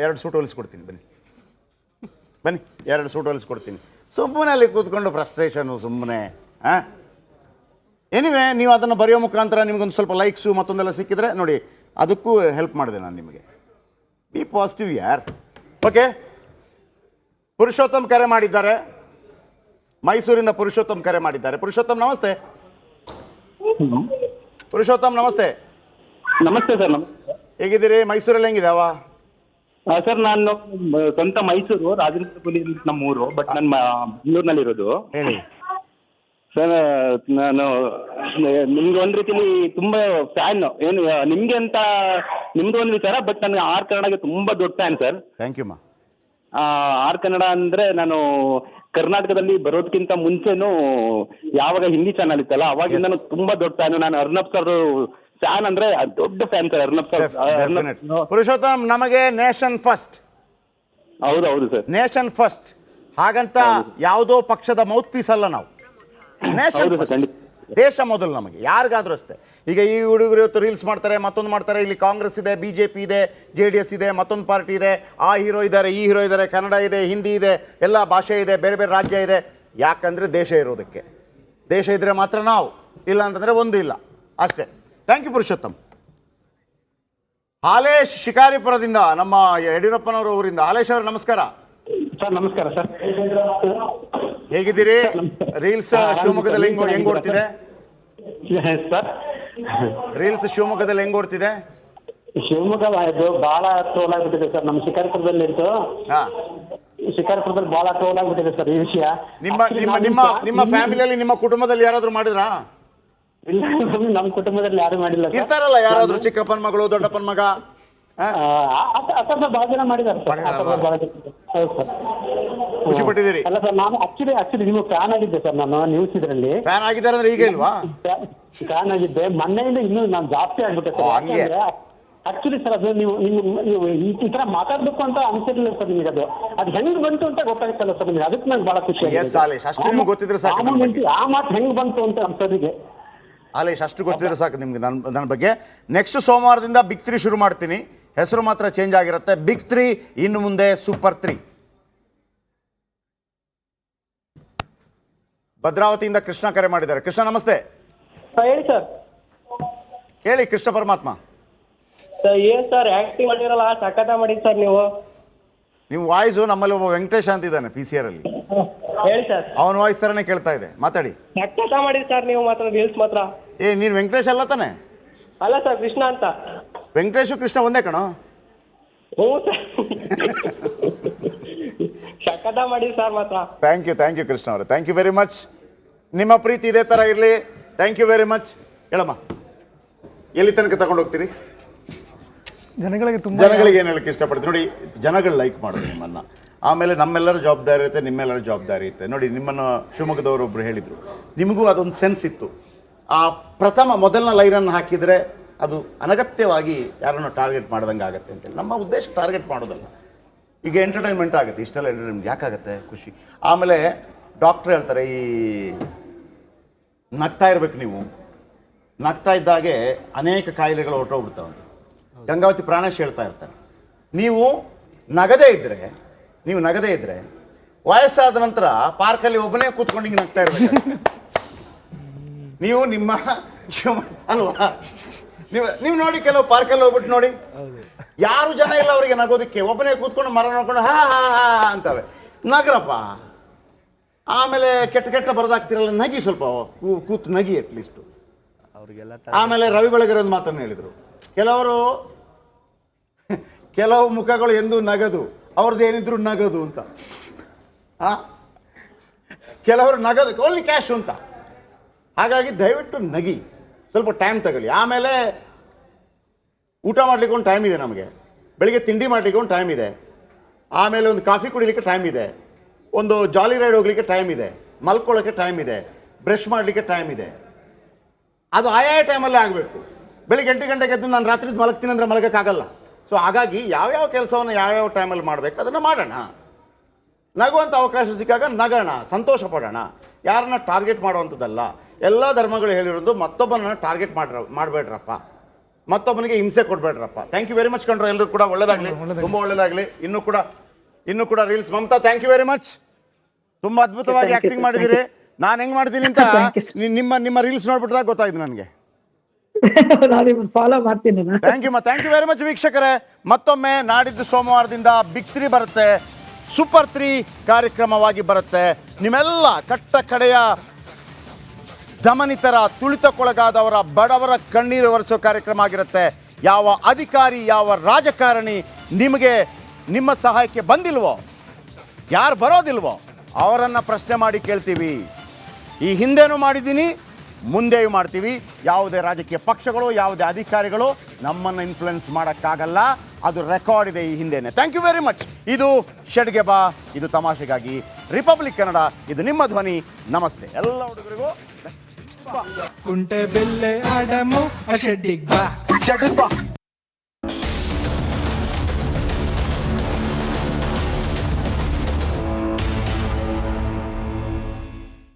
[SPEAKER 1] ಎರಡು ಸೂಟ್ ಹೊಲಿಸ್ಕೊಡ್ತೀನಿ, ಬನ್ನಿ 2 ಸೂಟ್ ಹೊಲಿಸ್ಕೊಡ್ತೀನಿ. ಸುಮ್ಮನೆ ಅಲ್ಲಿ ಕೂತ್ಕೊಂಡು ಫ್ರಸ್ಟ್ರೇಷನು ಸುಮ್ಮನೆ. ಎನಿವೆ, ನೀವು ಅದನ್ನು ಬರೆಯೋ ಮುಖಾಂತರ ನಿಮಗೊಂದು ಸ್ವಲ್ಪ ಲೈಕ್ಸು ಮತ್ತೊಂದೆಲ್ಲ ಸಿಕ್ಕಿದ್ರೆ ನೋಡಿ, ಅದಕ್ಕೂ ಹೆಲ್ಪ್ ಮಾಡಿದೆ ನಾನು ನಿಮಗೆ. ಬಿ ಪಾಸಿಟಿವ್ ಯಾರ್. ಓಕೆ, ಪುರುಷೋತ್ತಮ್ ಕರೆ ಮಾಡಿದ್ದಾರೆ, ಮೈಸೂರಿಂದ ಪುರುಷೋತ್ತಮ್ ಕರೆ ಮಾಡಿದ್ದಾರೆ. ಪುರುಷೋತ್ತಮ್ ನಮಸ್ತೆ. ಪುರುಷೋತ್ತಮ್ ನಮಸ್ತೆ.
[SPEAKER 16] ನಮಸ್ತೆ ಸರ್. ನಮಸ್ತೆ,
[SPEAKER 1] ಹೇಗಿದ್ದೀರಿ? ಮೈಸೂರಲ್ಲಿ ಹೆಂಗಿದಾವ
[SPEAKER 16] ಸರ್? ನಾನು ಸ್ವಂತ ಮೈಸೂರು, ರಾಜೇಂದ್ರಪುರಿ ನಮ್ಮೂರು, ಬಟ್ ನಾನು ಬೆಂಗಳೂರಿನಲ್ಲಿರೋದು.
[SPEAKER 1] ಹೇಳಿ
[SPEAKER 16] ಸರ್. ನಾನು ನಿಮ್ಗೆ ಒಂದ್ ರೀತಿಲಿ ತುಂಬಾ ಫ್ಯಾನ್. ಏನು ನಿಮ್ಗೆ ಅಂತ ನಿಮ್ದು ಒಂದು ವಿಚಾರ, ಬಟ್ ನನಗೆ ಆರ್ ಕನ್ನಡಗೆ ತುಂಬಾ ದೊಡ್ಡ ಫ್ಯಾನ್ ಸರ್.
[SPEAKER 1] ಥ್ಯಾಂಕ್ ಯು ಮಾ.
[SPEAKER 16] ಆರ್ ಕನ್ನಡ ಅಂದ್ರೆ ನಾನು ಕರ್ನಾಟಕದಲ್ಲಿ ಬರೋದಕ್ಕಿಂತ ಮುಂಚೆನೂ ಯಾವಾಗ ಹಿಂದಿ ಚಾನಲ್ ಇತ್ತಲ್ಲ ಅವಾಗಿಂದ ನಾನು ತುಂಬಾ ದೊಡ್ಡ ಫ್ಯಾನ್. ನಾನು ಅರ್ನಬ್ ಸರ್ ಫ್ಯಾನ್ ಅಂದ್ರೆ ದೊಡ್ಡ fan sir. Arnab sir.
[SPEAKER 1] Purushottam, ನಮಗೆ ನೇಷನ್ ಫಸ್ಟ್.
[SPEAKER 16] ಹೌದು ಸರ್,
[SPEAKER 1] ನೇಷನ್ ಫಸ್ಟ್. ಹಾಗಂತ ಯಾವುದೋ ಪಕ್ಷದ ಮೌತ್ ಪೀಸ್ ಅಲ್ಲ ನಾವು. ನೇಷನ್ ಫಸ್ಟ್, ದೇಶ ಮೊದಲು ನಮಗೆ, ಯಾರಿಗಾದ್ರೂ ಅಷ್ಟೇ. ಈಗ ಈ ಹುಡುಗರು ಇವತ್ತು ರೀಲ್ಸ್ ಮಾಡ್ತಾರೆ, ಮತ್ತೊಂದು ಮಾಡ್ತಾರೆ. ಇಲ್ಲಿ ಕಾಂಗ್ರೆಸ್ ಇದೆ, BJP ಇದೆ, JDS ಇದೆ, ಮತ್ತೊಂದು ಪಾರ್ಟಿ ಇದೆ, ಆ ಹೀರೋ ಇದ್ದಾರೆ, ಈ ಹೀರೋ ಇದ್ದಾರೆ, ಕನ್ನಡ ಇದೆ, ಹಿಂದಿ ಇದೆ, ಎಲ್ಲ ಭಾಷೆ ಇದೆ, ಬೇರೆ ಬೇರೆ ರಾಜ್ಯ ಇದೆ. ಯಾಕಂದರೆ ದೇಶ ಇರೋದಕ್ಕೆ. ದೇಶ ಇದ್ದರೆ ಮಾತ್ರ ನಾವು, ಇಲ್ಲ ಅಂತಂದರೆ ಒಂದು ಇಲ್ಲ ಅಷ್ಟೇ. Thank you Purushottam. ಹಾಲೇಶ್ ಶಿಕಾರಿಪುರದಿಂದ, ನಮ್ಮ ಯಡಿಯೂರಪ್ಪನವರ ಊರಿಂದ. ಹಾಲೇಶ್ ಅವರು ನಮಸ್ಕಾರ.
[SPEAKER 16] ಸರ್ ನಮಸ್ಕಾರ ಸರ್.
[SPEAKER 1] ಹೇಗಿದ್ದೀರಿ? ರೀಲ್ಸ್ ಶಿವಮೊಗ್ಗದಲ್ಲಿ ಹೆಂಗ್ ಓಡ್ತಿದೆ
[SPEAKER 16] ಸರ್?
[SPEAKER 1] ರೀಲ್ಸ್ ಶಿವಮೊಗ್ಗದಲ್ಲಿ ಹೆಂಗ್ ಓಡ್ತಿದೆ?
[SPEAKER 16] ಶಿವಮೊಗ್ಗ ಇದು ಬಹಳ ಟ್ರೋಲ್ ಆಗ್ಬಿಟ್ಟಿದೆ ಸರ್. ನಮ್ಮ ಶಿಕಾರಿಪುರದಲ್ಲಿ ಇತ್ತು, ಶಿಕಾರಿಪುರದಲ್ಲಿ ಬಹಳ ಟ್ರೋಲ್ ಆಗ್ಬಿಟ್ಟಿದೆ ಸರ್ ಈ ವಿಷಯ.
[SPEAKER 1] ನಿಮ್ಮ ಫ್ಯಾಮಿಲಿಯಲ್ಲಿ, ನಿಮ್ಮ ಕುಟುಂಬದಲ್ಲಿ ಯಾರಾದ್ರೂ ಮಾಡಿದ್ರಾ?
[SPEAKER 16] ಇಲ್ಲ, ನಮ್ಮ ಕುಟುಂಬದಲ್ಲಿ ಯಾರು ಮಾಡಿಲ್ಲ.
[SPEAKER 1] ಇರ್ತಾರಲ್ಲ ಯಾರಾದ್ರೂ, ಚಿಕ್ಕಪ್ಪನ ಮಗಳು, ದೊಡ್ಡಪ್ಪನ ಮಗ,
[SPEAKER 16] ಬಹಳ ಜನ ಮಾಡಿದ್ದಾರೆ ಸರ್.
[SPEAKER 1] ಖುಷಿ ಪಟ್ಟಿದ್ದೀರಿ?
[SPEAKER 16] ಅಲ್ಲ ಸರ್, ನಾನು ಆಕ್ಚುಲಿ ನೀವು ಫ್ಯಾನ್ ಆಗಿದ್ದೆ ಸರ್. ನಾನು ನ್ಯೂಸ್ ಇದರಲ್ಲಿ
[SPEAKER 1] ಫ್ಯಾನ್ ಆಗಿದ್ದಾರೆ ಅಂದ್ರೆ ಈಗ ಇಲ್ವಾ?
[SPEAKER 16] ಫ್ಯಾನ್ ಆಗಿದ್ದೆ, ಮೊನ್ನೆಯಿಂದ ಇನ್ನೂ ನಾನು ಜಾಸ್ತಿ ಆಗ್ಬಿಟ್ಟೆ ಸರ್. ಆಕ್ಚುಲಿ ಸರ್, ಅದು ನೀವು ಈ ತರ ಮಾತಾಡ್ಬೇಕು ಅಂತ ಅನ್ಸಿರ್ಲಿಲ್ಲ ಸರ್ ನಿಮಗೆ. ಅದು ಹೆಂಗ್ ಬಂತು ಅಂತ ಗೊತ್ತಾಗುತ್ತಲ್ಲ ಸರ್ ನಿಮಗೆ, ಅದಕ್ಕೆ ನಂಗೆ ಬಹಳ ಖುಷಿ
[SPEAKER 1] ಗೊತ್ತಿದ್ರೆ
[SPEAKER 16] ಆ ಮಾತು ಹೆಂಗ್ ಬಂತು ಅಂತ ಅನ್ಸೋದಿಗೆ.
[SPEAKER 1] ಹಾಲೇಶ್, ಅಷ್ಟು ಗೊತ್ತಿದ್ರೆ ಸಾಕು ನಿಮ್ಗೆ ನನ್ನ ಬಗ್ಗೆ. ನೆಕ್ಸ್ಟ್ ಸೋಮವಾರದಿಂದ ಬಿಗ್ 3 ಶುರು ಮಾಡ್ತೀನಿ. ಹೆಸರು ಮಾತ್ರ ಚೇಂಜ್ ಆಗಿರುತ್ತೆ. ಬಿಗ್ 3 ಇನ್ನು ಮುಂದೆ ಸೂಪರ್ 3. ಭದ್ರಾವತಿಯಿಂದ ಕೃಷ್ಣ ಕರೆ ಮಾಡಿದ್ದಾರೆ. ಕೃಷ್ಣ ನಮಸ್ತೆ.
[SPEAKER 5] ಹೇಳಿ ಸರ್.
[SPEAKER 1] ಹೇಳಿ ಕೃಷ್ಣ ಪರಮಾತ್ಮ.
[SPEAKER 5] ಏನ್ ಸರ್ ಆಕ್ಟಿಂಗ್ ಮಾಡಿರಲ್ಲ, ಸಖತ ಮಾಡಿದ್ ಸರ್ ನೀವು.
[SPEAKER 1] ನಿಮ್ಮ ವಾಯ್ಸು ನಮ್ಮಲ್ಲಿ ಒಬ್ಬ ವೆಂಕಟೇಶ್ ಅಂತಿದ್ದಾನೆ PCR ಅಲ್ಲಿ.
[SPEAKER 5] ಹೇಳಿ ಸರ್.
[SPEAKER 1] ಅವನ ವಾಯ್ಸ್ ತರನೇ ಕೇಳ್ತಾ ಇದೆ, ಮಾತಾಡಿ.
[SPEAKER 5] ಸಖತ ಮಾಡಿದ್ ಸರ್ ನೀವು ಮಾತ್ರ ರೀಲ್ಸ್ ಮಾತ್ರ.
[SPEAKER 1] ನೀನು ವೆಂಕಟೇಶ್ ಅಲ್ಲ ತಾನೆ?
[SPEAKER 5] ಅಲ್ಲ ಸರ್, ಕೃಷ್ಣ ಅಂತ.
[SPEAKER 1] ವೆಂಕಟೇಶು ಕೃಷ್ಣ ಒಂದೇ ಕಣೋ.
[SPEAKER 5] ಹ್ಞೂ ಸರ್, ಸಖತ ಮಾಡಿದ್ ಸರ್ ಮಾತ್ರ.
[SPEAKER 1] ಥ್ಯಾಂಕ್ ಯು ಕೃಷ್ಣ ಅವರೇ, ಥ್ಯಾಂಕ್ ಯು ವೆರಿ ಮಚ್. ನಿಮ್ಮ ಪ್ರೀತಿ ಇದೇ ಥರ ಇರಲಿ. Thank you very much. ಹೇಳಮ್ಮ, ಎಲ್ಲಿ ತನಕ ತಗೊಂಡು ಹೋಗ್ತೀರಿ?
[SPEAKER 17] ಜನಗಳಿಗೆ
[SPEAKER 1] ಜನಗಳಿಗೆ ಏನು ಹೇಳಕ್ಕೆ ಇಷ್ಟಪಡ್ತೀನಿ ನೋಡಿ, ಜನಗಳು ಲೈಕ್ ಮಾಡೋದು ನಿಮ್ಮನ್ನ, ಆಮೇಲೆ ನಮ್ಮೆಲ್ಲರ ಜವಾಬ್ದಾರಿ ಇರುತ್ತೆ, ನಿಮ್ಮೆಲ್ಲರ ಜವಾಬ್ದಾರಿ ಇರುತ್ತೆ. ನೋಡಿ, ನಿಮ್ಮನ್ನು ಶಿವಮೊಗ್ಗದವರು ಒಬ್ರು ಹೇಳಿದರು, ನಿಮಗೂ ಅದೊಂದು ಸೆನ್ಸ್ ಇತ್ತು. ಆ ಮೊದಲನ ಲೈನನ್ನು ಹಾಕಿದರೆ ಅದು ಅನಗತ್ಯವಾಗಿ ಯಾರನ್ನು ಟಾರ್ಗೆಟ್ ಮಾಡ್ದಂಗೆ ಆಗುತ್ತೆ ಅಂತೇಳಿ. ನಮ್ಮ ಉದ್ದೇಶ ಟಾರ್ಗೆಟ್ ಮಾಡೋದಲ್ಲ, ಈಗ ಎಂಟರ್ಟೈನ್ಮೆಂಟ್ ಆಗುತ್ತೆ, ಇಷ್ಟೆಲ್ಲ ಎಂಟರ್ಟೈನ್ಮೆಂಟ್ ಯಾಕಾಗುತ್ತೆ, ಖುಷಿ. ಆಮೇಲೆ ಡಾಕ್ಟ್ರ್ ಹೇಳ್ತಾರೆ, ಈ ನಗ್ತಾ ಇರ್ಬೇಕು ನೀವು, ನಗ್ತಾ ಇದ್ದಾಗೆ ಅನೇಕ ಕಾಯಿಲೆಗಳು ಹೊರಟೋಗ್ಬಿಡ್ತಾವೆ. ಗಂಗಾವತಿ ಪ್ರಾಣೇಶ್ ಹೇಳ್ತಾ ಇರ್ತಾರೆ, ನೀವು ನಗದೇ ಇದ್ದರೆ ವಯಸ್ಸಾದ ನಂತರ ಪಾರ್ಕಲ್ಲಿ ಒಬ್ಬನೇ ಕೂತ್ಕೊಂಡು ಹಿಂಗೆ ನಗ್ತಾ ಇರ್ಬೇಕು. ನೀವು ನಿಮ್ಮ ಅಲ್ವಾ, ನೀವು ನೋಡಿ, ಕೆಲವು ಪಾರ್ಕಲ್ಲಿ ಹೋಗ್ಬಿಟ್ಟು ನೋಡಿ, ಯಾರು ಜನ ಇಲ್ಲ ಅವರಿಗೆ ನಗೋದಕ್ಕೆ, ಒಬ್ಬನೇ ಕೂತ್ಕೊಂಡು ಮರ ನೋಡ್ಕೊಂಡು ಹಾ ಹಾ ಹಾ ಅಂತವೆ. ನಗರಪ್ಪ, ಆಮೇಲೆ ಕೆಟ್ಟ ಬರದಾಗ್ತಿರಲ್ಲ, ನಗಿ ಸ್ವಲ್ಪ, ಕೂತು ನಗಿ ಅಟ್ಲೀಸ್ಟು. ಆಮೇಲೆ ರವಿ ಬೆಳಗೆರೆ ಒಂದು ಮಾತನ್ನು ಹೇಳಿದರು, ಕೆಲವು ಮುಖಗಳು ಎಂದೂ ನಗದು, ಅವ್ರದ್ದು ಏನಿದ್ರು ನಗದು ಅಂತ. ಕೆಲವರು ನಗದು ಓನ್ಲಿ ಕ್ಯಾಶು ಅಂತ. ಹಾಗಾಗಿ ದಯವಿಟ್ಟು ನಗಿ, ಸ್ವಲ್ಪ ಟೈಮ್ ತಗೊಳ್ಳಿ. ಆಮೇಲೆ ಊಟ ಮಾಡಲಿಕ್ಕೆ ಒಂದು ಟೈಮ್ ಇದೆ ನಮಗೆ, ಬೆಳಿಗ್ಗೆ ತಿಂಡಿ ಮಾಡಲಿಕ್ಕೆ ಒಂದು ಟೈಮ್ ಇದೆ, ಆಮೇಲೆ ಒಂದು ಕಾಫಿ ಕುಡಿಲಿಕ್ಕೆ ಟೈಮ್ ಇದೆ, ಒಂದು ಜಾಲಿ ರೈಡ್ ಹೋಗ್ಲಿಕ್ಕೆ ಟೈಮ್ ಇದೆ, ಮಲ್ಕೊಳ್ಳೋಕ್ಕೆ ಟೈಮ್ ಇದೆ, ಬ್ರಷ್ ಮಾಡಲಿಕ್ಕೆ ಟೈಮ್ ಇದೆ. ಅದು ಆಯಾ ಟೈಮಲ್ಲೇ ಆಗಬೇಕು. ಬೆಳಿಗ್ಗೆ 8 ಗಂಟೆಗೆ ಎದ್ದು ನಾನು ರಾತ್ರಿ ಮಲಗ್ತೀನಿ ಅಂದರೆ ಮಲಗೋಕ್ಕಾಗಲ್ಲ. ಸೊ ಹಾಗಾಗಿ ಯಾವ್ಯಾವ ಕೆಲಸವನ್ನು ಯಾವ್ಯಾವ ಟೈಮಲ್ಲಿ ಮಾಡಬೇಕು ಅದನ್ನು ಮಾಡೋಣ. ನಗುವಂಥ ಅವಕಾಶ ಸಿಕ್ಕಾಗ ನಗೋಣ, ಸಂತೋಷ ಪಡೋಣ. ಯಾರನ್ನ ಟಾರ್ಗೆಟ್ ಮಾಡುವಂಥದ್ದಲ್ಲ. ಎಲ್ಲ ಧರ್ಮಗಳು ಹೇಳಿರೋದು ಮತ್ತೊಬ್ಬನನ್ನು ಟಾರ್ಗೆಟ್ ಮಾಡಬೇಡ್ರಪ್ಪ, ಮತ್ತೊಬ್ಬನಿಗೆ ಹಿಂಸೆ ಕೊಡಬೇಡ್ರಪ್ಪ. ಥ್ಯಾಂಕ್ ಯು ವೆರಿ ಮಚ್ ಕಂಡ್ರೆ, ಎಲ್ಲರೂ ಕೂಡ ಒಳ್ಳೇದಾಗಲಿ, ತುಂಬ ಒಳ್ಳೇದಾಗಲಿ. ಇನ್ನೂ ಕೂಡ reels. Mamata, thank you very much, ತುಂಬ ಅದ್ಭುತವಾಗಿ ಆ್ಯಕ್ಟಿಂಗ್ ಮಾಡಿದ್ದೀರಿ. ನಾನು ಹೆಂಗೆ ಮಾಡ್ತೀನಿ ಅಂತ ನಿಮ್ಮ ರೀಲ್ಸ್ ನೋಡ್ಬಿಟ್ಟಾಗ ಗೊತ್ತಾಯ್ತು ನನಗೆ.
[SPEAKER 4] ಫಾಲೋ ಮಾಡ್ತೀನಿ.
[SPEAKER 1] ಥ್ಯಾಂಕ್ ಯು ವೆರಿ ಮಚ್ ವೀಕ್ಷಕರೇ. ಮತ್ತೊಮ್ಮೆ ನಾಡಿದ್ದು ಸೋಮವಾರದಿಂದ ಬಿಗ್ 3 ಬರುತ್ತೆ, ಸೂಪರ್ 3 ಕಾರ್ಯಕ್ರಮವಾಗಿ ಬರುತ್ತೆ. ನಿಮ್ಮೆಲ್ಲ ಕಟ್ಟ ಕಡೆಯ ದಮನಿತರ, ತುಳಿತಕ್ಕೊಳಗಾದವರ, ಬಡವರ ಕಣ್ಣೀರು ಒರೆಸೋ ಕಾರ್ಯಕ್ರಮ ಆಗಿರುತ್ತೆ. ಯಾವ ಅಧಿಕಾರಿ, ಯಾವ ರಾಜಕಾರಣಿ ನಿಮಗೆ ನಿಮ್ಮ ಸಹಾಯಕ್ಕೆ ಬಂದಿಲ್ವೋ, ಯಾರು ಬರೋದಿಲ್ವೋ ಅವರನ್ನು ಪ್ರಶ್ನೆ ಮಾಡಿ ಕೇಳ್ತೀವಿ. ಈ ಹಿಂದೆನೂ ಮಾಡಿದ್ದೀನಿ, ಮುಂದೆಯೂ ಮಾಡ್ತೀವಿ. ಯಾವುದೇ ರಾಜಕೀಯ ಪಕ್ಷಗಳು, ಯಾವುದೇ ಅಧಿಕಾರಿಗಳು ನಮ್ಮನ್ನು ಇನ್ಫ್ಲುಯೆನ್ಸ್ ಮಾಡೋಕ್ಕಾಗಲ್ಲ. ಅದು ರೆಕಾರ್ಡ್ ಇದೆ ಈ ಹಿಂದೆನೆ. Thank you very much. ಇದು ಶೆಡ್ಗೆ ಬಾ, ಇದು ತಮಾಷೆಗಾಗಿ, ರಿಪಬ್ಲಿಕ್ ಕನ್ನಡ, ಇದು ನಿಮ್ಮ ಧ್ವನಿ. ನಮಸ್ತೆ ಎಲ್ಲ ಹುಡುಗರಿಗೂ.
[SPEAKER 2] ಕುಂಟೆ ಬೆಲ್ಲೆ ಆಡಮು ಶೆಡ್ಡಿಗ್ ಬಾ.